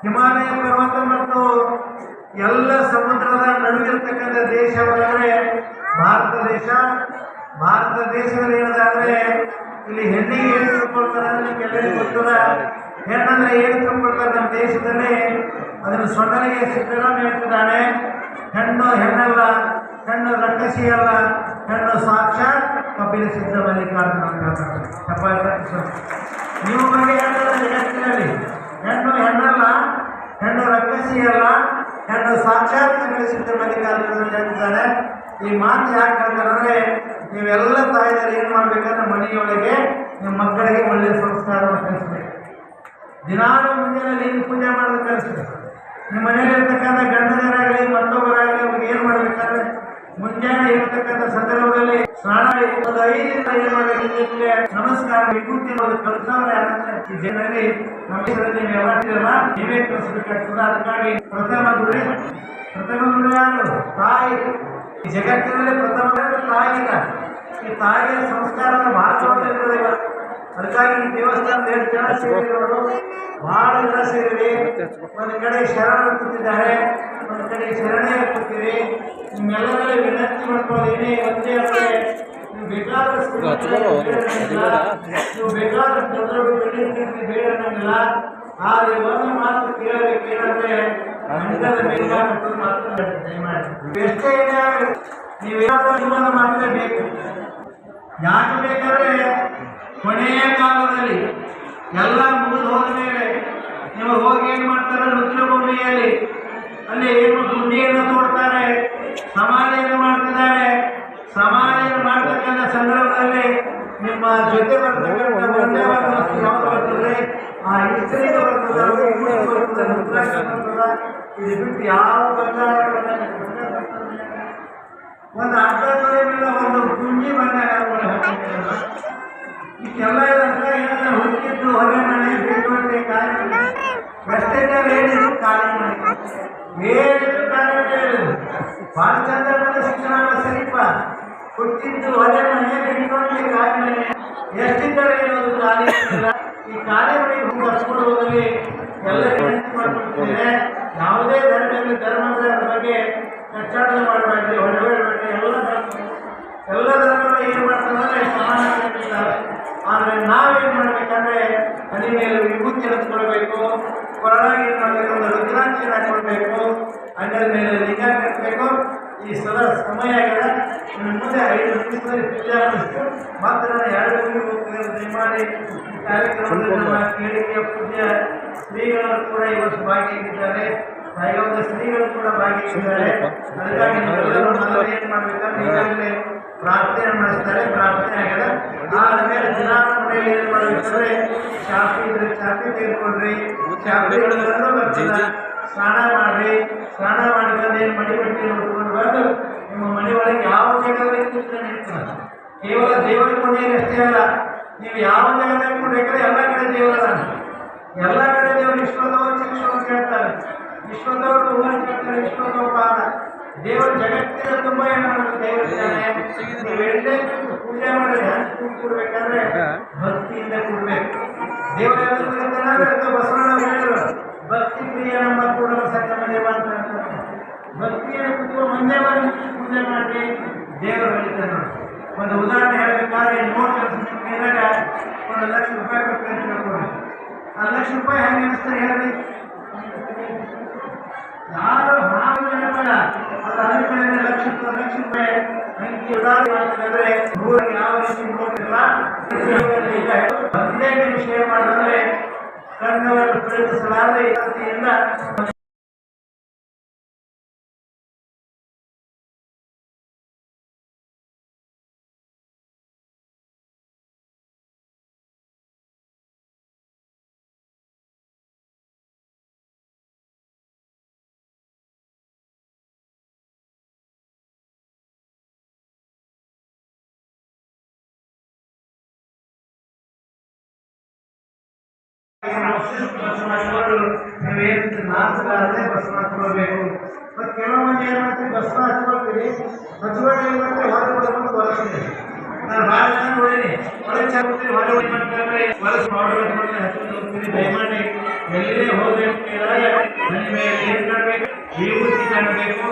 ಹಿಮಾಲಯ ಪರ್ವತ ಮತ್ತು ಎಲ್ಲ ಸಮುದ್ರದ ನಡುವಿರ್ತಕ್ಕಂಥ ದೇಶ ಅಂದರೆ ಭಾರತ ದೇಶ. ಭಾರತ ದೇಶದಲ್ಲಿ ಏನದಾದ್ರೆ ಇಲ್ಲಿ ಹೆಣ್ಣಿಗೆ ಏನು ತಿಳ್ಕೊಳ್ತಾರೆ ಅಂದ್ರೆ ನಿಮ್ಗೆಲ್ಲರಿಗೂ ಗೊತ್ತದ. ಹೆಣ್ಣಂದ್ರೆ ಏನು ತಿಳ್ಕೊಳ್ತಾರೆ ನಮ್ಮ ದೇಶದಲ್ಲಿ, ಅದನ್ನು ಸೊಂಡಲಿಗೆ ಸಿದ್ದರಾಮ ಹೇಳ್ತಿದ್ದಾನೆ. ಹೆಣ್ಣು ಹೆಣ್ಣಲ್ಲ, ಹೆಣ್ಣು ರಕ್ಕಸಿ ಅಲ್ಲ, ಹೆಣ್ಣು ಸಾಕ್ಷಾತ್ ಕಪಿಲ ಸಿದ್ಧ ಮಲ್ಲಿಕಾರ್ಜುನ ಅಂತ ಹೇಳ್ತಾರೆ. ನೀವು ಬಗ್ಗೆ ಹೇಳ್ತಾರೆ ಜಗತ್ತಿನಲ್ಲಿ ಹೆಣ್ಣು ಹೆಣ್ಣಲ್ಲ, ಹೆಣ್ಣು ರಕ್ಕಸಿ ಅಲ್ಲ, ಹೆಣ್ಣು ಸಾಕ್ಷಾತ್ ಕಪಿಲ ಸಿದ್ಧ ಮಲ್ಲಿಕಾರ್ಜುನ ಅಂತ ಹೇಳ್ತಿದ್ದಾನೆ. ಈ ಮಾತು ಯಾಕೆ ಹೇಳ್ತಾರೆ ಅಂದರೆ, ನೀವೆಲ್ಲ ತಾಯಿದಾರೆ ಏನು ಮಾಡ್ಬೇಕಂದ್ರೆ ಮನೆಯೊಳಗೆ ನಿಮ್ಮ ಮಕ್ಕಳಿಗೆ ಒಳ್ಳೆಯ ಸಂಸ್ಕಾರವನ್ನು ಕಲಿಸ್ಬೇಕು. ದಿನಾಲು ಮುಂಜಾನೆ ಲಿಂಗ ಪೂಜೆ ಮಾಡೋದು ಕಲಿಸ್ಬೇಕು. ನಿಮ್ಮ ಮನೆಯಲ್ಲಿ ಇರ್ತಕ್ಕಂಥ ಗಂಡನರಾಗಲಿ ಮತ್ತೊಬ್ಬರಾಗಲಿ ಅವ್ರಿಗೆ ಏನು ಮಾಡ್ಬೇಕಂದ್ರೆ ಮುಂಜಾನೆ ಇರತಕ್ಕಂಥ ಸಂದರ್ಭದಲ್ಲಿ ಸ್ನಾನ ಒಂದು 5 ದಿನ ಏನು ಮಾಡಬೇಕಂದ್ರೆ ನಮಸ್ಕಾರ ವಿಭೂತಿ ಅನ್ನೋದು ಕಲಿಸೋರು ಯಾಕಂದ್ರೆ ಈ ಜನರಲ್ಲಿ ನಮ್ಮ ದೇಶದಲ್ಲಿ ನೀವು ಯಾವಾಗಿರಲ್ಲ ನೀವೇ ಕಲಿಸ್ಬೇಕಾಗ್ತದೆ. ಅದಕ್ಕಾಗಿ ಪ್ರಥಮ ಗುರು ಯಾರು? ತಾಯಿ. ಈ ಜಗತ್ತಿನಲ್ಲಿ ಪ್ರಥಮ ತಾಯಿ. ಈ ತಾಯಿಯ ಸಂಸ್ಕಾರವನ್ನು ಭಾಳ ದೇವಸ್ಥಾನದ ಎಷ್ಟು ಜನ ಸೇರಿರೋರು ಬಹಳ ಜನ ಸೇರಿರಿ. ಒಂದು ಕಡೆ ಶರಣರು ಕೂತಿದ್ದಾರೆ, ಒಂದು ಕಡೆ ಶರಣೆಯರು ಕೂತಿರಿ. ನಿಮ್ಮೆಲ್ಲರಲ್ಲಿ ವಿನಂತಿ ಮಾಡ್ಕೊಳ್ಳಿ, ಒಂದೇ ಅಂದ್ರೆ ನೀವು ಬೇಕಾದಷ್ಟು ನೀವು ಬೇಕಾದಷ್ಟು ದೊಡ್ಡ ಬೇಡ ಅನ್ನೋದಿಲ್ಲ. ಆದರೆ ಒಂದು ಮಾತು ಕೇಳಬೇಕು, ಏನಂದ್ರೆ ಅಂಗದ ಬೇಕಾದಷ್ಟು ಮಾತು ದಯಮಾಡಿ ಎಷ್ಟೇ ನೀವೇನಾದ್ರೂ ಜೀವನ ಮಾಡಲೇಬೇಕು. ಯಾಕೆ ಬೇಕಾದ್ರೆ ಕೊನೆಯ ಕಾಲದಲ್ಲಿ ಎಲ್ಲ ಮುಗಿದು ಹೋದ ಮೇಲೆ ನೀವು ಹೋಗಿ ಏನ್ ಮಾಡ್ತಾರೆ, ರುದ್ರಭೂಮಿಯಲ್ಲಿ ಅಲ್ಲಿ ಏನು ಗುಂಡಿಯನ್ನು ತೋಡ್ತಾರೆ, ಸಮಾಧಿಯನ್ನು ಮಾಡ್ತಿದ್ದಾರೆ. ಸಮಾಧಿಯನ್ನು ಮಾಡ್ತಕ್ಕಂಥ ಸಂದರ್ಭದಲ್ಲಿ ನಿಮ್ಮ ಜೊತೆ ಬರ್ತಕ್ಕಂಥ ಒಂದೇ ಒಂದು ವಸ್ತು ಯಾವ್ದು ಬರ್ತದೆ, ಆ ಇಸ್ತ್ರೀದು ಬರ್ತದ, ರುದ್ರಾಕ್ಷ ಬರ್ತದ. ಇದು ಬಿಟ್ಟು ಯಾವ ಬಂಗಾರಗಳನ್ನ ಒಂದು ಅರ್ಧ ತೊಲೆ ಮೇಲೆ ಒಂದು ಗುಂಜಿ ಬಂಗಾರ ಇಷ್ಟೆಲ್ಲ ಇದಂದ್ರೆ ಏನಂದ್ರೆ ಹುಡುಕಿದ್ದು ಹೊರೆ ಮನೆ ಬಿಟ್ಟುವಂತೆ ಕಾರ್ಯ ಭ್ರಷ್ಟಾಚಾರ ಏನಿದ್ರು ಕಾರ್ಯ ಮಾಡಿ ಏನಿದ್ರು ಕಾರ್ಯ ಹೇಳಿದ್ರು ಭಾಳ ಚಂದ ಬಂದ ಶಿಕ್ಷಣ ಸರಿಪ ಹುಟ್ಟಿದ್ದು ಹೊರೆ ಮನೆ ಬಿಟ್ಟುವಂತೆ ಕಾರ್ಯ ಎಷ್ಟಿದ್ದರೆ ಏನೊಂದು ಕಾರ್ಯ ಇಲ್ಲ. ಈ ಕಾರ್ಯಗಳಿಗೆ ಹಚ್ಕೊಡುವುದರಲ್ಲಿ ಎಲ್ಲ ವಿನಂತಿ ಮಾಡಿಕೊಡ್ತೇವೆ. ಯಾವುದೇ ಧರ್ಮದಲ್ಲಿ ಧರ್ಮದ ಬಗ್ಗೆ ಕಚ್ಚಾಟ ಮಾಡಬೇಡ್ರಿ, ಹೊರಬೇಡಬೇಡ್ರಿ. ಎಲ್ಲ ಧರ್ಮಗಳು ಏನು ಮಾಡ್ತಾರೆ ಸಮಾನ ಇದ್ದಾರೆ. ಆದರೆ ನಾವೇನು ಮಾಡಬೇಕಂದ್ರೆ ಮನೆ ಮೇಲೆ ವಿಭೂತಿ ಹಚ್ಕೊಳ್ಬೇಕು, ಕೊರಳಾಗಿ ಏನು ಮಾಡಬೇಕು ಅಂದ್ರೆ ರುದ್ರಾಕ್ಷಿ ಹಾಕೊಳ್ಬೇಕು, ಅಂಗದ ಮೇಲೆ ಲಿಂಗ ಕಟ್ಟಬೇಕು. ಈ ಸದಾ ಸಮಯ ಆಗಿದೆ, ಮುಂದೆ 5 ನಿಮಿಷದಲ್ಲಿ ಪೂಜೆ ಮಾಡಿಸ್ತು ಮಾತ್ರ ನಾನು 2 ಗಂಟೆಗೆ ಹೋಗ್ತಿದ್ದಾರೆ. ದಯಮಾಡಿ ಈ ಕಾರ್ಯಕ್ರಮದಲ್ಲಿ ನಮ್ಮ ಕೇಳಿಕೆಯ ಪೂಜೆ ಶ್ರೀಗಳು ಕೂಡ ಈ ವರ್ಷ ಭಾಗಿಯಾಗಿದ್ದಾರೆ, ದೈವದ ಶ್ರೀಗಳು ಕೂಡ ಭಾಗಿಯಾಗಿದ್ದಾರೆ. ಅದಕ್ಕಾಗಿ ನೀವೆಲ್ಲರೂ ಮೊದಲು ಏನು ಮಾಡಬೇಕಂದ್ರೆ ಈಗಾಗಲೇ ಪ್ರಾರ್ಥನೆ ಮಾಡಿಸ್ತಾರೆ, ಪ್ರಾರ್ಥನೆ ಆಗಿದೆ. ಆದಮೇಲೆ ದಿನಾಂಕ ಏನು ಮಾಡಬೇಕಂದ್ರೆ ಚಾಪಿ ಇದ್ರೆ ಚಾಪಿ ತೆಗೆದುಕೊಳ್ರಿ, ಚಾಪಿ ಬರ್ತಿಲ್ಲ ಸ್ನಾನ ಮಾಡ್ರಿ. ಸ್ನಾನ ಮಾಡಿ ಬಂದು ಏನು ಮಡಿ ಬಟ್ಟೆ ಉಟ್ಕೊಂಡು ಬಂದು ನಿಮ್ಮ ಮನೆ ಒಳಗೆ ಯಾವ ಜಾಗದಲ್ಲಿ ಕೂತ್ಕೊಂಡು ಇರ್ತಾರೆ. ಕೇವಲ ದೇವರ ಕೊಂಡೇನು ಅಷ್ಟೇ ಅಲ್ಲ, ನೀವು ಯಾವ ಜಾಗದಲ್ಲಿ ಕೊಡ್ಬೇಕಾದ್ರೆ ಎಲ್ಲ ಕಡೆ ದೇವರ, ಎಲ್ಲ ಕಡೆ ದೇವರು ವಿಶ್ವದವರು ಶಿಕ್ಷಣ ಕೇಳ್ತಾರೆ, ವಿಶ್ವದವರು ಊರು ಕೇಳ್ತಾರೆ, ವಿಶ್ವದವ ಪಾದ ದೇವರ ಜಗತ್ತಿನ ತುಂಬ ಏನು ಮಾಡೋದು ದೇವರಿದ್ದಾನೆ. ನೀವು ಎಲ್ಲೇ ಪೂಜೆ ಮಾಡಿ ಹಂಚು ಕೊಡ್ಬೇಕಾದ್ರೆ ಭಕ್ತಿಯಿಂದ ಕೊಡ್ಬೇಕು. ದೇವರ ಬಸವಣ್ಣ ಹೇಳಿದ್ರು, ಭಕ್ತಿ ಪ್ರಿಯ ನಮ್ಮ ಕೂಡ ಸಂಗಮ ದೇವ ಅಂತ ಹೇಳ್ತಾರೆ. ಭಕ್ತಿಯನ್ನು ಕುಟುಂಬ ಮುಂದೆ ಬಂದು ಪೂಜೆ ಮಾಡಿ ದೇವರು ಹೇಳ್ತಾರೆ ನೋಡಿ. ಒಂದು ಉದಾಹರಣೆ ಹೇಳಬೇಕಾದ್ರೆ ನೋಟ್ ಮೇಲಾಗ 1 ಲಕ್ಷ ರೂಪಾಯಿ ಕೊಟ್ಟು ಅಂತ ಹೇಳ್ಕೊಡಿ. 1 ಲಕ್ಷ ರೂಪಾಯಿ ಹೆಂಗೆ ಅನಿಸ್ತಾರೆ ಹೇಳ್ರಿ? ಯಾರು ಹಾಗೆ ಹೇಳಬೇಡ, ಅದು ಅದ್ರ ಕಡೆ ಲಕ್ಷ ರೂಪಾಯಿ ಅಂಕಿ ಉದಾಹರಣೆ ಮಾಡ್ತಂದ್ರೆ ಊರಿಗೆ ಯಾವ ರೀತಿ ನೋಟಿಲ್ಲ. ಒಂದೇ ವಿಷಯ ಮಾಡಿದ್ರೆ ಕಣ್ಣವರು ಪ್ರಯತ್ನಿಸಲಾದ ಇತಿಯಿಂದ ನೀವೇನು ನಾಲ್ಕಲಾರದೆ ಬಸವ ಹಚ್ಕೊಳ್ಬೇಕು. ಮತ್ತು ಕೆಲವು ಮಂದಿ ಏನು ಮಾಡ್ತೀವಿ, ಬಸವ ಹಚ್ಕೊಳ್ತೀವಿ, ಹಚ್ಕೊಂಡು ಏನು ಮಾಡ್ತೀವಿ ಹೊರಗೆ ಬರ್ಕೊಂಡು ಹೊರಸ್ತೀವಿ. ನಾನು ಭಾಳ ಜನ ನೋಡೀನಿ, ಹೊರಗೆ ಚಾಕ್ತೀನಿ, ಹೊರಗೆ ಹೋಗಿ ಮಾಡ್ತಾರೆ ಹೊಲಸು ಮಾಡ್ಬೇಕು ಮಾಡಿ ಹಚ್ಕೊಂಡು ಹೋಗ್ತೀನಿ. ದಯಮಾಡಿ ಎಲ್ಲೇ ಹೋಗ್ಬೇಕು ಮನೆ ಮೇಲೆ ಏನು ಕಾಣಬೇಕು, ವಿಭೂತಿ ಕಾಣಬೇಕು,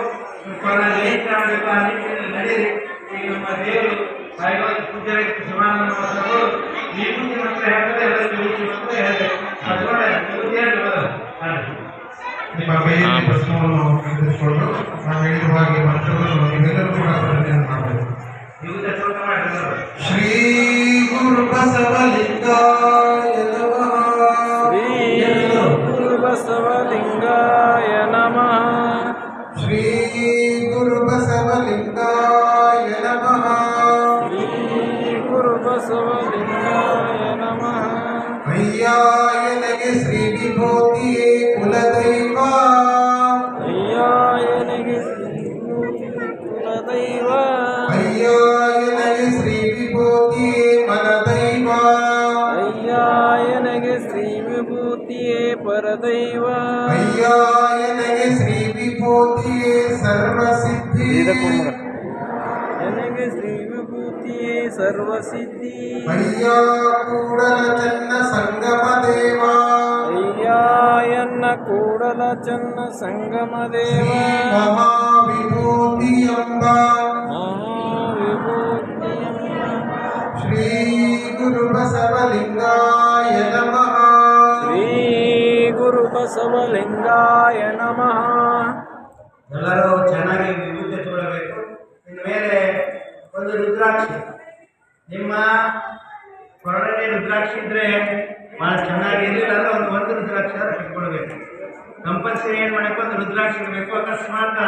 ಏನು ಕಾಣಬೇಕು, ಆ ರೀತಿಯಲ್ಲಿ ನಡೀರಿ. ಈಗ ನಮ್ಮ ದೇವರು ಸಾಯಿಬಾಬಾ ಪೂಜೆ ಶಿವಾನಂದ ಮಾಸ್ತರು ವಿಭೂತಿ ಮಂತ್ರ ಹೇಳ್ತಾರೆ, ಎಲ್ಲ ವಿಭೂತಿ ಮಂತ್ರ ಹೇಳ್ತಾರೆ. ನಿಮ್ಮ ಕೈಯಲ್ಲಿ ಭಸ್ಮವನ್ನು ತೆಗೆದುಕೊಂಡು ನಾವು ಹೇಳಿದ ಹಾಗೆ ಮಂತ್ರವನ್ನು ನೀವೆಲ್ಲರೂ ಕೂಡ ಪ್ರಾರ್ಥನೆ ಮಾಡಬೇಕು. ಶ್ರೀ ಗುರು ಬಸವಲಿಂಗಾಯ ನಮಃ. ಗುರು ಬಸವಲಿಂಗಾಯ ನಮಃ. ಶ್ರೀ ಗುರು ಬಸವಲಿಂಗಾಯ ನಮಃ. ಗುರು ಬಸವಲಿಂಗಾಯ ನಮಃ. ಅಯ್ಯ ಎನಗೆ ಶ್ರೀ ವಿಭೂತಿಯೇ ಕುಲದೈವ. ಅಯ್ಯ ಎನಗೆ ಶ್ರೀ ಕುಲದೈವ. ಅಯ್ಯ ಎನಗೆ ಶ್ರೀ ವಿಭೂತಿಯೇ ಮನದೈವ. ಅಯ್ಯ ಎನಗೆ ಶ್ರೀ ವಿಭೂತಿಯೇ ಪರದೈವ. ಅಯ್ಯ ಎನಗೆ ಶ್ರೀ ವಿಭೂತಿಯೇ ಸರ್ವಸಿದ್ಧಿ. ಎನಗೆ ಶ್ರೀ ವಿಭೂತಿಯೇ ಸರ್ವಸಿದ್ಧಿ ಅಯ್ಯ ಕೂಡಲ ಚನ್ನ ಸಂಗಮ ದೇವ ಅಯ್ಯ ಎನ್ನ ಕೂಡಲ ಚನ್ನ ಸಂಗಮ ದೇವ ಮಹಾವಿಭೂತಿ ಎಂಬ ಮಹಾವಿಭೂತಿ ಶ್ರೀ ಗುರು ಬಸವಲಿಂಗಾಯ ನಮಃ ಶ್ರೀ ಗುರು ಬಸವಲಿಂಗಾಯ ನಮಃ. ಎಲ್ಲರೂ ಚೆನ್ನಾಗಿ ವಿಭೂತಿ ಹಚ್ಕೊಳ್ಬೇಕು. ಇನ್ನು ಮೇಲೆ ಒಂದು ರುದ್ರಾಕ್ಷಿ, ನಿಮ್ಮ ಕೊರಳಲ್ಲಿ ರುದ್ರಾಕ್ಷಿ ಇದ್ರೆ ಭಾಳ ಚೆನ್ನಾಗಿ ಇರಲಿಲ್ಲ ಅಂದ್ರೆ ಒಂದು ರುದ್ರಾಕ್ಷಿ ಕಟ್ಕೊಳ್ಬೇಕು. ಕಂಪಲ್ಸರಿ ಏನು ಮಾಡಬೇಕು, ಒಂದು ರುದ್ರಾಕ್ಷಿ ಇರಬೇಕು. ಅಕಸ್ಮಾತ್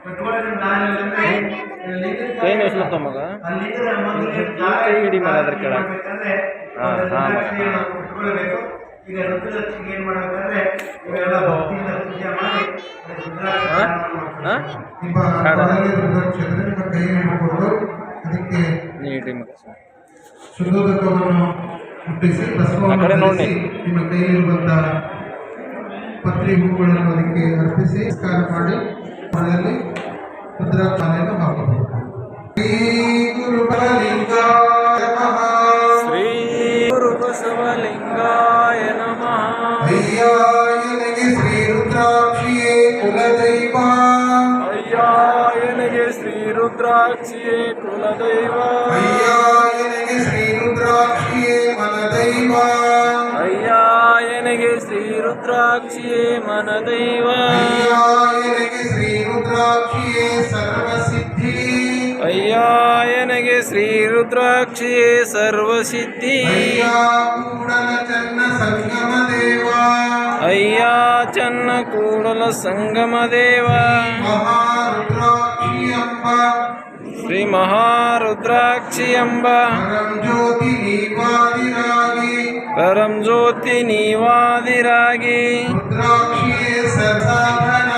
ಕಟ್ಕೊಳ್ಳೋದ್ರಿಂದ ನಾನಿಲ್ಲಂದ್ರೆ ಕೈ ನೋಸ್ಲತ್ತ ಮಗ ಅಲ್ಲಿಂದ ಕೈ ಹಿಡಿ ಮಗ ಅದ್ರ ಕೆಳಗೆ. ಮಾಡ್ಬೇಕಂದ್ರೆ ಒಂದು ರುದ್ರಾಕ್ಷಿ ನಾವು ಕಟ್ಕೊಳ್ಬೇಕು. ಈಗ ರುದ್ರಾಕ್ಷಿಗೆ ಏನು ಮಾಡ್ಬೇಕಂದ್ರೆ ಇವೆಲ್ಲ ಭಕ್ತಿಯಿಂದ ಪೂಜೆ ಮಾಡಿ ರುದ್ರಾಕ್ಷಿ ನಿಮ್ಮ ಕೊರಳಲ್ಲಿ ರುದ್ರಾಕ್ಷಿ ಅಂದ್ರೆ ನಿಮ್ಮ ಕೈಯಲ್ಲಿ ಹಿಡ್ಕೊಂಡು ಅದಕ್ಕೆ ನೀಡಿ ಮಗ ಶುದ್ಧೋದಕವನ್ನು ಮುಟ್ಟಿಸಿ ಭಸ್ಮವನ್ನು ಧರಿಸಿ ನಿಮ್ಮ ಕೈಯಲ್ಲಿರುವಂತಹ ಪತ್ರಿ ಹೂಗಳನ್ನು ಅದಕ್ಕೆ ಅರ್ಪಿಸಿ ನಮಸ್ಕಾರ ಮಾಡಿ ಅದರಲ್ಲಿ ರುದ್ರಾಕ್ಷಿಯನ್ನು ಹಾಕಬಹುದು. ಶ್ರೀ ಗುರು ಬಸವಲಿಂಗಾಯ ನಮಃ ಶ್ರೀ ಗುರು ಬಸವಲಿಂಗಾಯ ನಮಃ. ಅಯ್ಯ ಎನಗೆ ಶ್ರೀ ರುದ್ರಾಕ್ಷಿಯೇ ಕುಲದೈವ ಅಯ್ಯ ಎನಗೆ ಶ್ರೀ ರುದ್ರಾಕ್ಷಿಯೇ ಕುಲದೈವ ಅಯ್ಯ ಎನಗೆ ಶ್ರೀ ರುದ್ರಾಕ್ಷಿಯೇ ಮನದೈವ ಅಯ್ಯ ಎನಗೆ ಶ್ರೀ ರುದ್ರಾಕ್ಷಿಯೇ ಮನದೈವ ಅಯ್ಯ ಎನಗೆ ಶ್ರೀ ರುದ್ರಾಕ್ಷಿಯೇ ಸರ್ವಸಿದ್ಧಿ ಅಯ್ಯ ಎನಗೆ ಶ್ರೀ ರುದ್ರಾಕ್ಷಿಯೇ ಸರ್ವಸಿದ್ಧಿ ಅಯ್ಯ ಕೂಡಲ ಚನ್ನ ಸಂಗಮ ದೇವ ಅಯ್ಯ ಚನ್ನ ಕೂಡಲ ಸಂಗಮ ದೇವ ಮಹಾರುದ್ರಾಕ್ಷಿ ಎಂಬ ಶ್ರೀ ಮಹಾರುದ್ರಾಕ್ಷಿ ಎಂಬ ಪರಂಜ್ಯೋತಿ ನೀವಾದಿರಾಗಿ ಪರಂ ಜ್ಯೋತಿ ನೀವಾದಿರಾಗಿ ರುದ್ರಾಕ್ಷಿಯೇ ಸರ್ವಸಾಧನ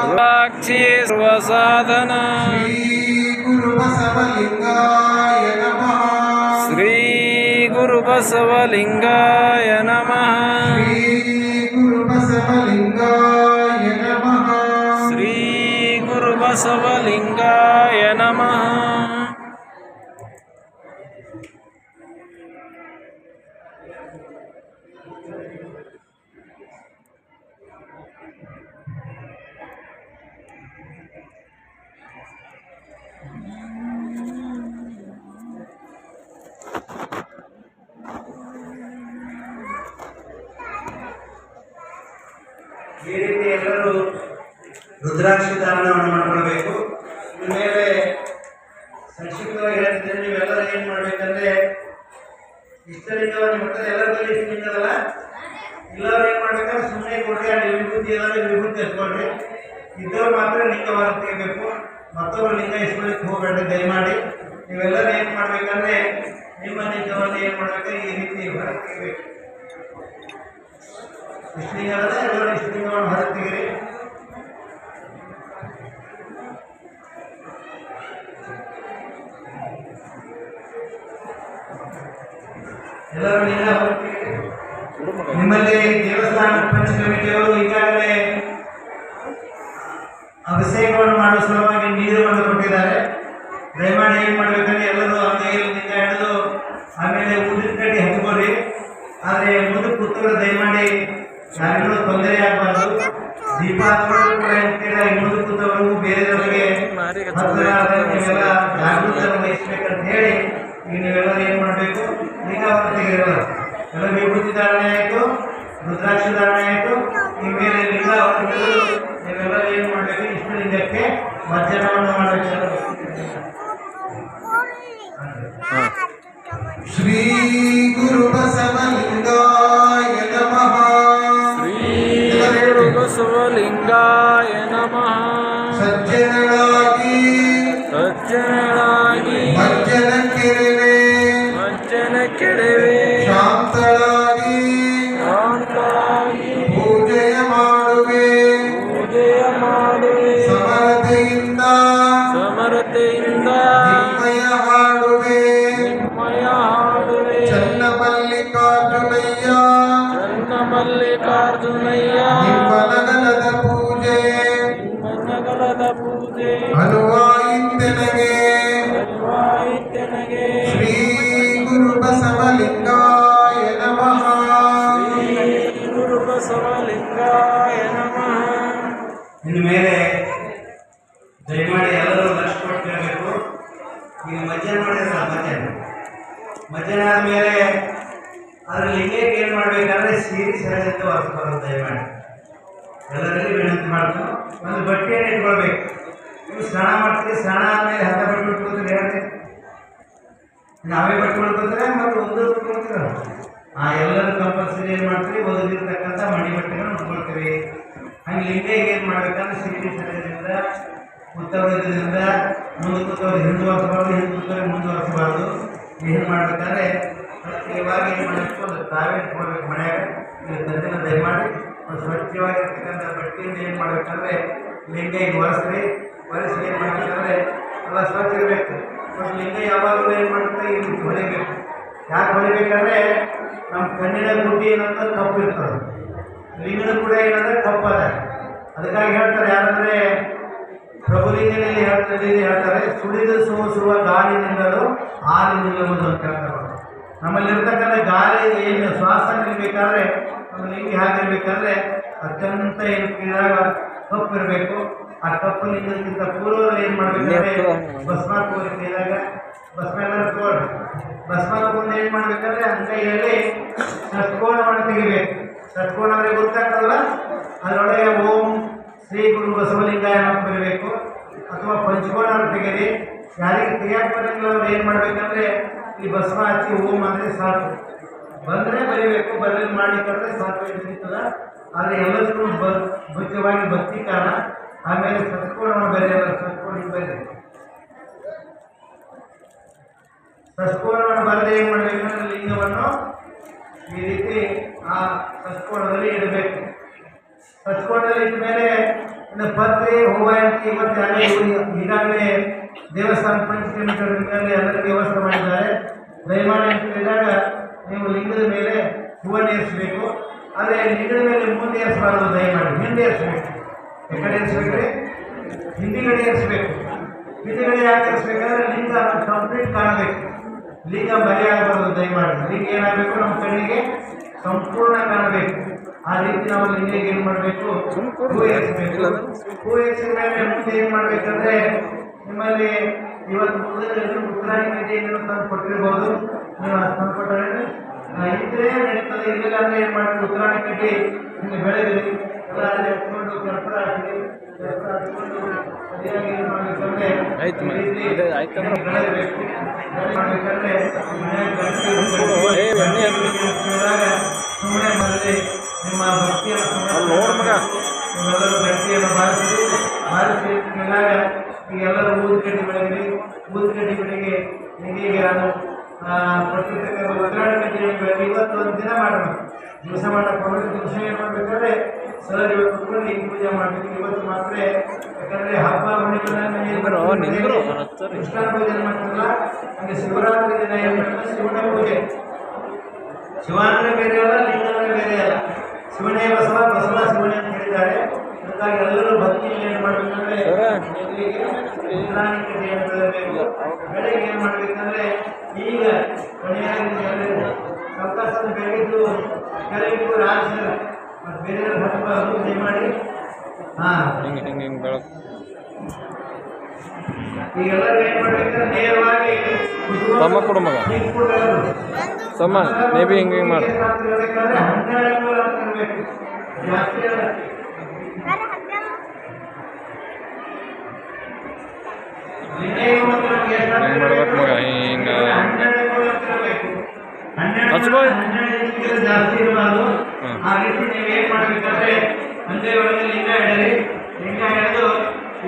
ರುದ್ರಾಕ್ಷಿಯೇ ಸರ್ವಸಾಧನ ಶ್ರೀ ಗುರು ಬಸವಲಿಂಗಾಯ ನಮಃ ಶ್ರೀ ಗುರು ಬಸವಲಿಂಗಾಯ ನಮಃ ಶ್ರೀ ಗುರು ಬಸವಲಿಂಗಾಯ ನಮಃ ಶ್ರೀ ಗುರು ಬಸವಲಿಂಗಾಯ ನಮಃ. ಈ ರೀತಿ ಎಲ್ಲರೂ ರುದ್ರಾಕ್ಷಿ ಧಾರಣವನ್ನು ಮಾಡ್ಕೊಳ್ಬೇಕು. ಇನ್ಮೇಲೆ ಸಂಕ್ಷಿಪ್ತವಾಗಿ ಹೇಳ್ತಿದ್ರೆ ನೀವೆಲ್ಲರೂ ಏನು ಮಾಡ್ಬೇಕಂದ್ರೆ ಇಷ್ಟಲಿಂಗವನ್ನು ಮತ್ತೆ ಎಲ್ಲರ ಬಳಿ ಇಷ್ಟಲಿಂಗದಲ್ಲ, ಎಲ್ಲರೂ ಏನು ಮಾಡ್ಬೇಕಂದ್ರೆ ಸುಮ್ಮನೆ ಕೊಡ್ರಿ, ಅಲ್ಲಿ ವಿಭೂತಿ ಏನಾದ್ರು ವಿಭೂತಿ ಹಚ್ಕೊಳ್ರಿ. ಇದ್ದವ್ರು ಮಾತ್ರ ಲಿಂಗ ಹೊರ ತೆಗಿಬೇಕು, ಮತ್ತೊಬ್ಬರು ಲಿಂಗ ಇಸ್ಕೊಳ್ಳಿಕ್ಕೆ ಹೋಗಬೇಡ್ರಿ ದಯಮಾಡಿ. ನೀವೆಲ್ಲರೂ ಏನು ಮಾಡ್ಬೇಕಂದ್ರೆ ನಿಮ್ಮ ಲಿಂಗವನ್ನು ಏನು ಮಾಡ್ಬೇಕು, ಈ ರೀತಿ ಹೊರ ತೆಗಿಬೇಕು. ಇಷ್ಟಲಿಂಗ ಎಲ್ಲರೂ ಇಷ್ಟಲಿಂಗವನ್ನು ಹೊರ ತೆಗಿರಿ. ಎಲ್ಲರೂ ಲಿಂಗ ಹೊರ ತೆಗಿರಿ. ನಿಮ್ಮಲ್ಲಿ ದೇವಸ್ಥಾನ ಪಂಚ ಕಮಿಟಿಯವರು ಈಗಾಗಲೇ ಅಭಿಷೇಕವನ್ನು ಮಾಡುವ ಸಲುವಾಗಿ ನೀರನ್ನು ಕೊಟ್ಟಿದ್ದಾರೆ. ದಯಮಾಡಿ ಏನು ಮಾಡ್ಬೇಕಂದ್ರೆ ಎಲ್ಲರೂ ಆ ಕೈಯಲ್ಲಿ ಹಿಡಿದು ಆಮೇಲೆ ಊದಿನ ಕಡ್ಡಿ ಹಚ್ಕೊಳ್ರಿ. ಆದರೆ ಮುಂದಕ್ಕೆ ಕೂತವರು ದಯಮಾಡಿ ಯಾರಿಗೂ ತೊಂದರೆ ಆಗಬಾರ್ದು. ದೀಪ ಹಚ್ಕೊಂಡು ಕೂಡ ಮುಂದೆ ಕೂತವರು ಬೇರೆಯವರಿಗೆ ನೀವೆಲ್ಲ ಜಾಗೃತಿ ವಹಿಸ್ಬೇಕಂತ ಹೇಳಿ ಈಗ ನೀವೆಲ್ಲರೂ ಏನು ಮಾಡಬೇಕು, ಲಿಂಗ ತೆಗೆದಿರೋದು ಎಲ್ಲ ವಿಭೂತಿ ಧಾರಣೆ ಆಯಿತು, ರುದ್ರಾಕ್ಷಿ ಧಾರಣೆ ಆಯಿತು. ಈ ಮೇಲೆ ಲಿಂಗ ನೀವೆಲ್ಲರೂ ಏನು ಮಾಡಬೇಕು, ಇಷ್ಟು ಲಿಂಗಕ್ಕೆ ಮಜ್ಜನವನ್ನು ಮಾಡಬೇಕು. ಶ್ರೀ ಗುರು ಬಸವಲಿಂಗಾಯ ನಮಃ ಶ್ರೀ ಗುರು ಬಸವಲಿಂಗಾಯ ನಮಃ. ಸಜ್ಜನರಾಗಿ ಸಜ್ಜನರಾಗಿ ಮಜ್ಜನ ಕೆರೆವೆ ಮಜ್ಜನ ಕೆಡವೆ ಶಾಂತಳಾಗಿ ಶಾಂತರಾಗಿ ಪೂಜೆಯ ಮಾಡುವೆ ಪೂಜೆಯ ಮಾಡುವೆ ಸಮರತೆಯಿಂದ ಸಮರತೆಯಿಂದ ನಿಮ್ಮಯ ಹಾಡುವೆ ನಿಮ್ಮಯ ಹಾಡುವೆ ಚನ್ನಮಲ್ಲಿಕಾರ್ಜುನಯ್ಯ ಚನ್ನಮಲ್ಲಿಕಾರ್ಜುನಯ್ಯ ನಿಮ್ಮನಗಲದ ಪೂಜೆ ಮನಗಲದ ಪೂಜೆ ಅನುವಾಯಿತೆನಗೆ ಅಲ್ವಾಯಿತೆನಗೆ ಶ್ರೀ ಅದ್ರ ಲಿಂಗಕ್ಕೆ ಏನು ಮಾಡ್ಬೇಕಂದ್ರೆ ಸೀರೆ ಸರಿಯಾಗಿ ಒರೆಸ್ಬಾರ್ದು ದಯಮಾಡಿ. ಎಲ್ಲರಲ್ಲಿ ವಿನಂತಿ ಮಾಡ್ತಾನೆ. ಒಂದು ಬಟ್ಟೆಯನ್ನು ಇಟ್ಕೊಳ್ಬೇಕು. ನೀವು ಸ್ನಾನ ಮಾಡ್ತೀರಿ, ಸ್ನಾನ ಆದ್ಮೇಲೆ ಹತ್ತ ಬಟ್ಟೆ ಉಟ್ಕೊಳ್ತೀರಿ ಹೇಳ್ರಿ, ನಾವೇ ಬಟ್ಟೆ ಉಟ್ಕೊಳ್ತೀರ ಮತ್ತು ಒಂದು ಉಟ್ಕೊಳ್ತೀರ. ಎಲ್ಲರೂ ಕಂಪಲ್ಸರಿ ಏನು ಮಾಡ್ತೀವಿ, ಓದಿರ್ತಕ್ಕಂಥ ಮಡಿ ಬಟ್ಟೆಗಳನ್ನ ಉಟ್ಕೊಳ್ತೀವಿ. ಹಂಗೆ ಲಿಂಗಗೆ ಏನು ಮಾಡ್ಬೇಕಂದ್ರೆ ಸೀರೆ ಸರಿಯಾದಿಂದ ಕೂತವರಿಂದ ಮುಂದೆ ಕೂತವ್ರು ಹಿಂದೆ ಒರೆಸಬಾರ್ದು, ಹಿಂದೆ ಕೂತವ್ರಿಗೆ ಮುಂದೆ ಒರೆಸಬಾರ್ದು. ಏನು ಮಾಡ್ಬೇಕಾದ್ರೆ ಇವಾಗ ಏನು ಮಾಡಬೇಕು, ಒಂದು ತಾವೇ ಇಟ್ಕೊಳ್ಬೇಕು ಮನೆಯಾಗ. ನೀವು ತಂದಿನ ದಯಮಾಡಿ ಒಂದು ಸ್ವಚ್ಛವಾಗಿರ್ತಕ್ಕಂಥ ಬಟ್ಟೆಯಿಂದ ಏನು ಮಾಡ್ಬೇಕಂದ್ರೆ ಲಿಂಗ ಈಗ ಒರೆಸ್ರಿ. ಒರೆಸಿ ಏನು ಮಾಡ್ಬೇಕಂದ್ರೆ ಎಲ್ಲ ಸ್ವಚ್ಛ ಇರಬೇಕು. ಮತ್ತು ಲಿಂಗ ಯಾವಾಗಲೂ ಏನು ಮಾಡ್ತಾರೆ, ಈ ರೀತಿ ಹೊಲಿಬೇಕು. ಯಾಕೆ ಹೊಲಿಬೇಕಂದ್ರೆ ನಮ್ಮ ಕಣ್ಣಿನ ಗುಡ್ಡಿ ಏನಂತ ಕಪ್ಪು ಇರ್ತದೆ, ಲಿಂಗದ ಕೂಡ ಏನಂದ್ರೆ ಕಪ್ಪದ. ಅದಕ್ಕಾಗಿ ಹೇಳ್ತಾರೆ ಯಾರಂದ್ರೆ ಪ್ರಭುಲಿಂಗನಲ್ಲಿ ಹೇಳ್ತಾರೆ, ಸುಳಿದು ಸೋಸುವ ಗಾಳಿನಿಂದಲೂ ಹಾಲು ನಿಲ್ಲುವುದು ಅಂತ ಹೇಳ್ತಾರೆ. ನಮ್ಮಲ್ಲಿರ್ತಕ್ಕಂಥ ಗಾಳಿ ಏನು ಶ್ವಾಸ ನಿಲ್ಬೇಕಾದ್ರೆ ನಮ್ಮ ಲಿಂಗ ಹೇಗಿರ್ಬೇಕಾದ್ರೆ ಅತ್ಯಂತ ಏನು ಕೇಳಿದಾಗ ಕಪ್ಪು ಇರಬೇಕು. ಆ ಕಪ್ಪು ಲಿಂಗಕ್ಕಿಂತ ಪೂರ್ವದಲ್ಲಿ ಏನು ಮಾಡಬೇಕಂದ್ರೆ ಭಸ್ಮ ಕೇಳಿದಾಗ ಭಸ್ಮ ಎಲ್ಲರೂ ತೋಳ್ರಿ. ಭಸ್ಮ ತಗೊಂಡು ಏನು ಮಾಡ್ಬೇಕಂದ್ರೆ ಅಂಗೈಯಲ್ಲಿ ಷಟ್ಕೋಣವನ್ನು ತೆಗಿಬೇಕು. ಷಟ್ಕೋಣ ಅಂದರೆ ಗೊತ್ತಾಗ್ತದಲ್ಲ, ಅದರೊಳಗೆ ಓಂ ಶ್ರೀ ಗುರು ಬಸವಲಿಂಗಾಯ ಅಂತ ಬರೀಬೇಕು. ಅಥವಾ ಪಂಚಕೋಣ ತೆಗೀರಿ. ಯಾರಿಗೆ ತೆಗಿಯಾಕೆ ಬರೋಂಗಿಲ್ಲ ಅವ್ರು ಏನು ಮಾಡ್ಬೇಕಂದ್ರೆ ಈ ಭಸ್ಮ ಹಚ್ಚಿ ಓಂ ಅಂದರೆ ಸಾಕು, ಬಂದರೆ ಬರೀಬೇಕು, ಬರಲಿ ಮಾಡಲಿಕ್ಕಂದ್ರೆ ಸಾಕು ನಡೀತದ. ಆದರೆ ಎಲ್ಲದಕ್ಕೂ ಮುಖ್ಯವಾಗಿ ಭಕ್ತಿ ಕಾರಣ. ಆಮೇಲೆ ಸತ್ಕೋಣವನ್ನು ಬರೆಯಲ್ಲ, ಸತ್ಕೋಣ ಬರೀ ಸತ್ಕೋಣವನ್ನು ಬರದೆ ಏನು ಮಾಡಬೇಕಂದ್ರೆ ಲಿಂಗವನ್ನು ಈ ರೀತಿ ಆ ಸತ್ಕೋಣದಲ್ಲಿ ಇಡಬೇಕು. ಸತ್ಕೋಣದಲ್ಲಿ ಇಟ್ಟ ಮೇಲೆ ಇನ್ನು ಪತ್ರೆ ಹೂವಾಯಂತಿ ಮತ್ತು ಈಗಾಗಲೇ ದೇವಸ್ಥಾನ 5 ಕಿಲೋಮೀಟರ್ ಎಲ್ಲರಿಗೂ ವ್ಯವಸ್ಥೆ ಮಾಡಿದ್ದಾರೆ. ದಯಮಾಡಿ ಅಂತ ಹೇಳಿದಾಗ ನೀವು ಲಿಂಗದ ಮೇಲೆ ಹೂವನ್ನು ಏರಿಸಬೇಕು. ಆದರೆ ಲಿಂಗದ ಮೇಲೆ ಮುಂದೆ ಏರಿಸಬಾರ್ದು, ದಯಮಾಡಿ ಹಿಂದೆ ಏರಿಸಬೇಕು. ಕಡೆ ಏರಿಸ್ಬೇಕ್ರಿ, ಹಿಂದಿಗಡೆ ಏರಿಸಬೇಕು. ಹಿಂದಿಗಡೆ ಯಾಕೆ ಏರಿಸ್ಬೇಕಂದ್ರೆ ಲಿಂಗ ಕಂಪ್ಲೀಟ್ ಕಾಣಬೇಕು, ಲಿಂಗ ಬರಿ ಆಗಬಾರ್ದು. ದಯಮಾಡಿ ಲಿಂಗ ಏನಾಗಬೇಕು, ನಮ್ಮ ಕಣ್ಣಿಗೆ ಸಂಪೂರ್ಣ ಕಾಣಬೇಕು. ಆ ರೀತಿ ನಾವು ಲಿಂಗಕ್ಕೆ ಏನು ಮಾಡಬೇಕು, ಹೂ ಏರಿಸಬೇಕು. ಹೂ ಏರಿಸಿದ ಮೇಲೆ ಮುಂದೆ ಏನು ಮಾಡಬೇಕಂದ್ರೆ ನಿಮ್ಮಲ್ಲಿ ಇವತ್ತು ಉತ್ತರಾಣಿ ಕಡ್ಡಿಯನ್ನು ತಂದು ಕೊಟ್ಟಿರ್ಬೋದು. ನೀವು ತಂದು ಕೊಟ್ಟರೆ ಇದ್ರೆ ನಡೀತದೆ, ಇಲ್ಲ ಅಂದರೆ ಏನು ಮಾಡ್ತೀವಿ, ಉತ್ತರಾಣಿ ಕಡ್ಡಿ ನಿಮಗೆ ಬೆಳೆದಿರಿ ಎಲ್ಲ ಅಲ್ಲಿ ಹಚ್ಕೊಂಡು ಕರ್ಪೂರ ಹಾಕಿರಿ. ಕರ್ಪೂರ ಹಚ್ಕೊಂಡು ಸರಿಯಾಗಿ ಏನು ಮಾಡಬೇಕಂದ್ರೆ ಬೆಳೆಯಬೇಕು. ಮಾಡಬೇಕಂದ್ರೆ ಸುಮ್ಮನೆ ಮರಳಿ ನಿಮ್ಮ ಭಕ್ತಿಯನ್ನು ನೀವೆಲ್ಲರೂ ಗಟ್ಟಿಯನ್ನು ಬಾರಿಸಿ ಈಗೆಲ್ಲರೂ ಊದುಕಡ್ಡಿ ಬೆಳೆಯಿರಿ. ಊದುಕಡ್ಡಿ ಬೆಳೆಗೆ ನಿಮಗೆ ನಾನು ಕೊಟ್ಟಿರ್ತಕ್ಕಂಥ ಉತ್ತರಾಣಿ ಕಡ್ಡಿಯನ್ನು ಬೆಳೆದು ಇವತ್ತು ಒಂದು ದಿನ ಮಾಡೋಣ. ದಿವಸ ಮಾಡೋಕ್ಕೆ ದಿವಸ ಏನು ಮಾಡಬೇಕಾದ್ರೆ ಸರ್ ಇವತ್ತು ಕುತ್ಕೊಂಡು ಹಿಂಗೆ ಪೂಜೆ ಮಾಡಬೇಕು. ಇವತ್ತು ಮಾತ್ರ ಯಾಕಂದರೆ ಹಬ್ಬ ಹುಣ್ಣಿಮೆಗಳನ್ನು ಕೃಷ್ಣ ಪೂಜೆ ಮಾಡ್ತಾರಲ್ಲ, ಹಂಗೆ ಶಿವರಾತ್ರಿ ದಿನ ಏನು ಮಾಡ್ತಾರೆ, ಶಿವನ ಪೂಜೆ. ಶಿವ ಅಂದರೆ ಬೇರೆ ಅಲ್ಲ, ಲಿಂಗ ಅಂದರೆ ಬೇರೆ ಅಲ್ಲ. ಶಿವನೇ ಬಸವ, ಬಸವ ಶಿವನೇ ಅಂತ ಹೇಳಿದ್ದಾರೆ. ಅದಕ್ಕಾಗಿ ಎಲ್ಲರೂ ಭಕ್ತಿಯಲ್ಲಿ ಏನು ಮಾಡಬೇಕಂದ್ರೆ ಉತ್ತರಾಣಿ ಕಡ್ಡಿಯನ್ನು ಬೆಳೆಯಬೇಕು. ಬೆಳೆಗೆ ಏನು ಮಾಡಬೇಕಂದ್ರೆ ಈಗ ಕೊನೆಯಾಗಿ ಅವಕಾಶವನ್ನು ಬೆಳೆದು ಕೆಲವು ರಾಜ್ಯ ಮತ್ತು ಬೇರೆ ಹಬ್ಬ ಮಾಡಿ ಈಗೆಲ್ಲರೂ ಏನು ಮಾಡಬೇಕಂದ್ರೆ ನೇರವಾಗಿ ತಮ್ಮ ಕೊಡು ಮಗ ಸಮ ಮೇ ಬಿ ಹಿಂಗೆ ಮಾಡಿ 12 ಅಂತ ಇರಬೇಕು. ಜಾಸ್ತಿ ಮಾಡ್ಬೇಕು ಮಗ ಹಿಂಗೆ ಜಾಸ್ತಿ ಇರಬಾರ್ದು. ಆ ರೀತಿ ನೀವು ಏನು ಮಾಡಬೇಕಂದ್ರೆ ಅಂಗೈ ಒಳಗೆ ಲಿಂಗ ಹಿಡರಿ. ಲಿಂಗ ಹಿಡಿದು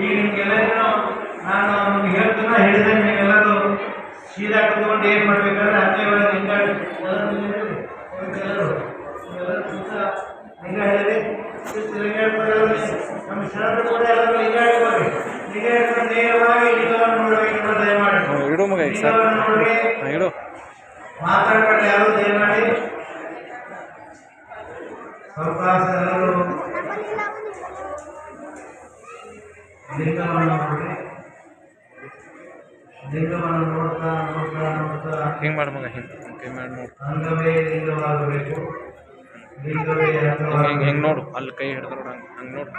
ಈಗ ನಿಮ್ಗೆಲ್ಲರೂ ನಾನು ನಿಮ್ಗೆ ಹೇಳ್ತಾನೆ ಹಿಡಿದ್ರೆ ನೀವೆಲ್ಲರೂ ಸೀದಾ ಕುತ್ಕೊಂಡು ಏನು ಮಾಡಬೇಕಂದ್ರೆ ಅಂಗೈ ಒಳಗೆ ಲಿಂಗ ಲಿಂಗ ಹಿಡಿರಿ. ನಮ್ಮ ಶರಣರು ಕೂಡ ಎಲ್ಲರೂ ಲಿಂಗ ಹಿಡ್ಕೊಳ್ರಿ. ಲಿಂಗ ಹಿಡ್ಕೊಂಡು ನೇರವಾಗಿ ಲಿಂಗವನ್ನು ನೋಡಬೇಕು. ದಯಮಾಡಿ ಇಡು ಮಗ ಈಗ ಸರ್ ಇಡು ಮಾತಾಡಬೇಡ ಯಾರು, ದಯಮಾಡಿ ಅವಕಾಶ ಎಲ್ಲರೂ ಲಿಂಗವನ್ನು ನೋಡಿ. ಲಿಂಗವನ್ನು ನೋಡ್ತಾ ನೋಡ್ತಾ ನೋಡ್ತಾ ಹಿಂಗೆ ಮಾಡಿ ಮಗ ಹಿಂಗೆ ಮಾಡಿ ನೋಡು, ಅಂಗವೇ ಲಿಂಗವಾಗಬೇಕು. ಲಿಂಗವೇ ಹಿಂಗೆ ಹಿಂಗೆ ನೋಡು, ಅಲ್ಲಿ ಕೈ ಹಿಡಿದ್ರು ಹಂಗೆ ಹಂಗೆ ನೋಡು.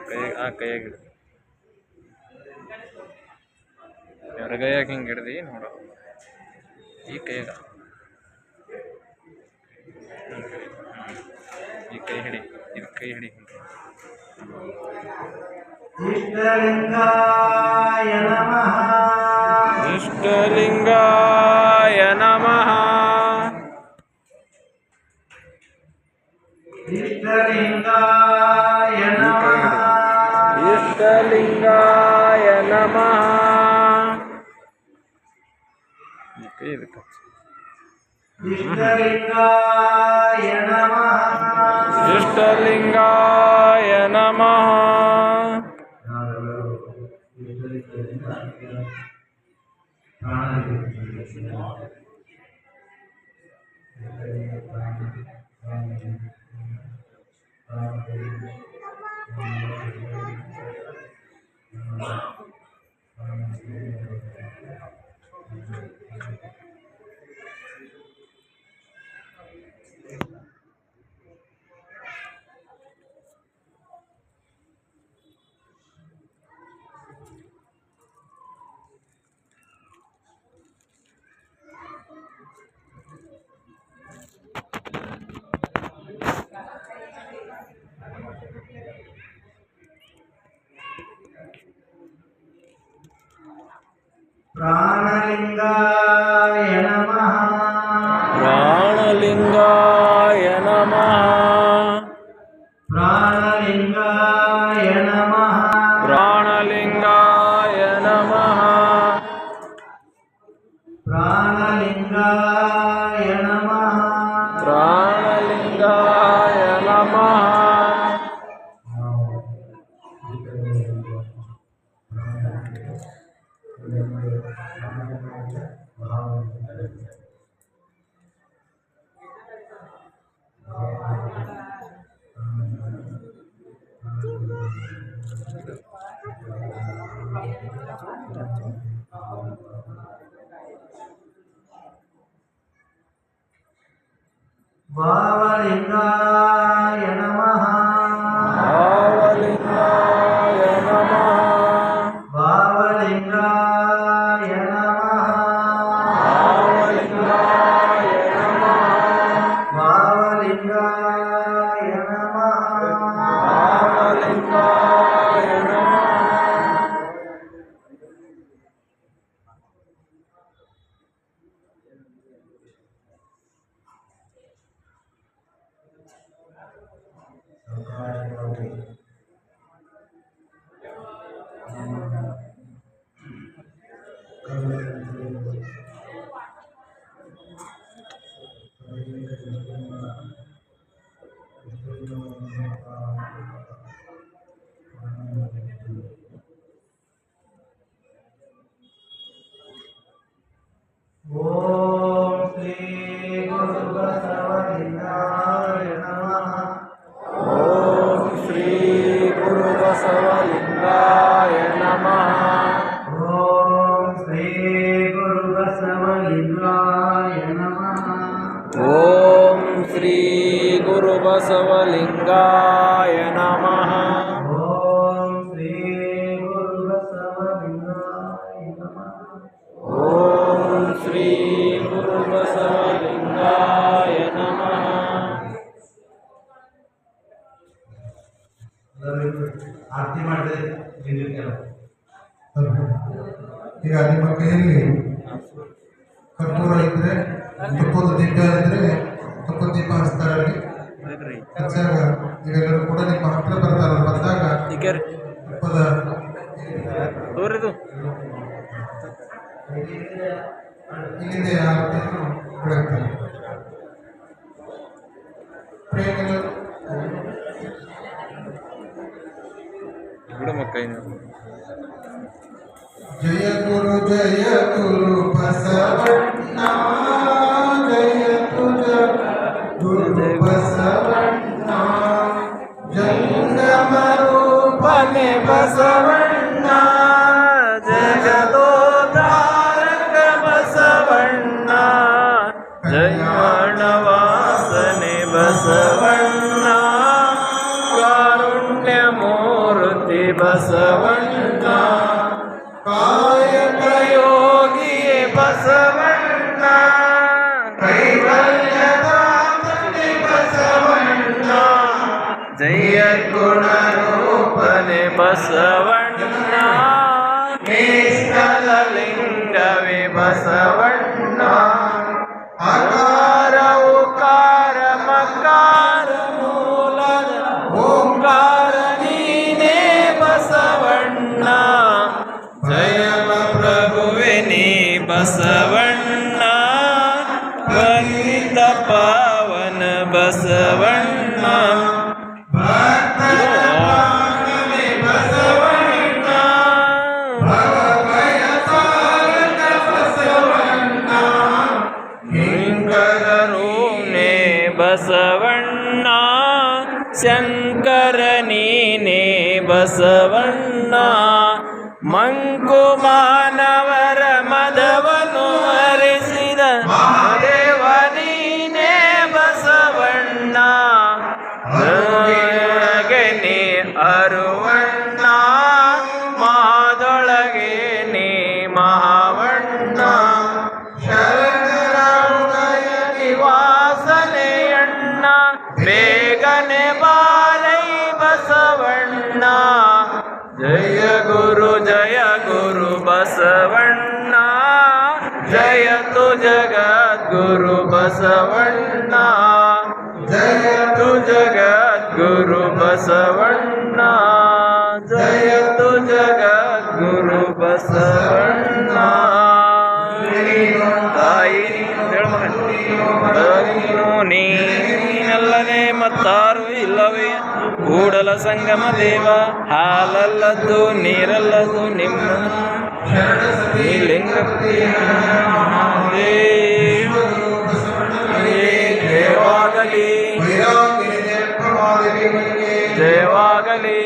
ಕೈಯಾಗ ಎಡಗೈಯಾಗ ಹಿಂಗೆ ಹಿಡ್ದು ನೋಡು. ಈ ಕೈಯಾಗ ಈ ಕೈ ಹಿಡಿ ಇದು ಕೈ ಹಿಡಿ ಇಷ್ಟಲಿಂಗಾಯ ನಮಃ ಇಷ್ಟಲಿಂಗಾಯ ನಮಃ ಇಷ್ಟಲಿಂಗಾಯ ನಮಃ ಇಷ್ಟಲಿಂಗಾಯ ನಮಃ ಈ ಕೈ ಇದಕ್ಕೆ ಇಷ್ಟಲಿಂಗಾಯ ನಮಃ ಇಷ್ಟಲಿಂಗಾಯ ನಮಃ ಪ್ರಾಣಲಿಂಗಾಯ ನಮಃ ಪ್ರಾಣಲಿಂಗಾಯ ನಮಃ ಪ್ರಾಣಲಿಂಗಾಯ ನಮಃ ಪ್ರಾಣಲಿಂಗಾಯ ನಮಃ ಪ್ರಾಣಲಿಂಗಾಯ ನಮಃ ಪ್ರಾಣಲಿಂಗಾಯ ನಮಃ ಭಾವಲಿಂಗಾಯ ನಮಃ ಭಾವಲಿಂಗಾಯ ನಮಃ ಭಾವಲಿಂಗಾಯ ನಮಃ ಭಾವಲಿಂಗಾಯ ನಮಃ ಭಾವಲಿಂಗಾಯ ನಮಃ ಭಾವಲಿಂಗಾಯ ನಮಃ ಓಂ ಶ್ರೀ ಗುರು ಬಸವಲಿಂಗಾಯ ನಮಃ ಓಂ ಶ್ರೀ ಗುರು ಬಸವಲಿಂಗಾಯ ನಮಃ ಓಂ ಶ್ರೀ ಗುರು ಬಸವಲಿಂಗಾಯ ನಮಃ ಓಂ ಶ್ರೀ ಗುರು ಬಸವಲಿಂಗಾಯ ನಮಃ ಓಂ ಶ್ರೀ ಗುರು ಬಸವಲಿಂಗಾಯ ನಮಃ ಓಂ ಶ್ರೀ ಗುರು ಬಸವಲಿಂಗಾಯ ನಮಃ ಆರತಿ ಮಾಡಿದ್ರೆ ಈಗ ನಿಮ್ಮ ಕೈಯಲ್ಲಿ ಕರ್ಪೂರ ಇದ್ರೆ ತುಪ್ಪದ ದೀಪ ಇದ್ರೆ ತುಪ್ಪದ ದೀಪ ಹಚ್ತಾರಲ್ಲಿ ಹಚ್ಚಾಗ ಇವೆಲ್ಲರೂ ಕೂಡ ನಿಮ್ಮ ಹತ್ರ ಬರ್ತಾರ ಬಂದಾಗ ತುಪ್ಪದ ತೋರಿದು ಇಲ್ಲಿಂದ ಆರತಿಯನ್ನು ಬೆಳಗ್ತಾರೆ ಪ್ರೇಮಗಳು ಬಿಡಮ್ಮ ಕೈನ ಜಯ ಗುರು ಬಸವಣ್ಣ ಜಯ ಗುರು ಬಸವಣ್ಣ ಜಂಗಮ ರೂಪನೆ ಬಸವಣ್ಣ ಜಗದೋದ್ಧಾರಕ ಬಸವಣ್ಣ ಜಯವಾಸನೆ ಬಸವಣ್ಣ ಕಾರುಣ್ಯ ಮೂರ್ತಿ ಬಸವಣ್ಣ ಕಾಯಕ ಯೋಗಿಯೇ ಬಸವಣ್ಣ ಬಸವಣ್ಣ ನಿಷ್ಕಲಲಿಂಗವೇ ಬಸವಣ್ಣ ಅಕಾರ ಉಕಾರ ಮಕಾರ ಮೂಲದ ಓಂಕಾರ ನೀನೇ ಬಸವಣ್ಣ ಜಯ ಪ್ರಭುವೆ ನೀ ಬಸವಣ್ಣ ಪತಿತ ಪಾವನ ಬಸವಣ್ಣ ಬಸವಣ್ಣ ಶಂಕರ ನೀನೇ ಬಸವಣ್ಣ ಮಂಕು ಮಾನವರ ಮದವನ್ನು ಹರಿಸಿದ ದೇವ ನೀನೇ ಬಸವಣ್ಣ ನೀ ಅರುವಣ್ಣ ಮಾದೊಳಗೆ ನೀ ಮಹಾವಣ್ಣ ಶರಣರ ಹೃದಯ ನಿವಾಸನೆಯಣ್ಣ ಬೇಗನೆ ಬಾಲೈ ಬಸವಣ್ಣ ಜಯ ಗುರು ಬಸವಣ್ಣ ಜಯತು ಜಗದ್ಗುರು ಬಸವಣ್ಣ ಜಯತು ಜಗದ್ಗುರು ಬಸವಣ್ಣ ಜಯತು ಜಗದ್ಗುರು ಬಸವಣ್ಣ ತಾಯಿ ನೀನಲ್ಲದೆ ಮತ್ತಾರು ಇಲ್ಲವೇ ಕೂಡಲ ಸಂಗಮ ದೇವ ಹಾಲಲ್ಲದ್ದು ನೀರಲ್ಲದು ನಿಮ್ಮ ಲಿಂಗಪತಿ ಜಯವಾಗಲಿ ಜಯವಾಗಲಿ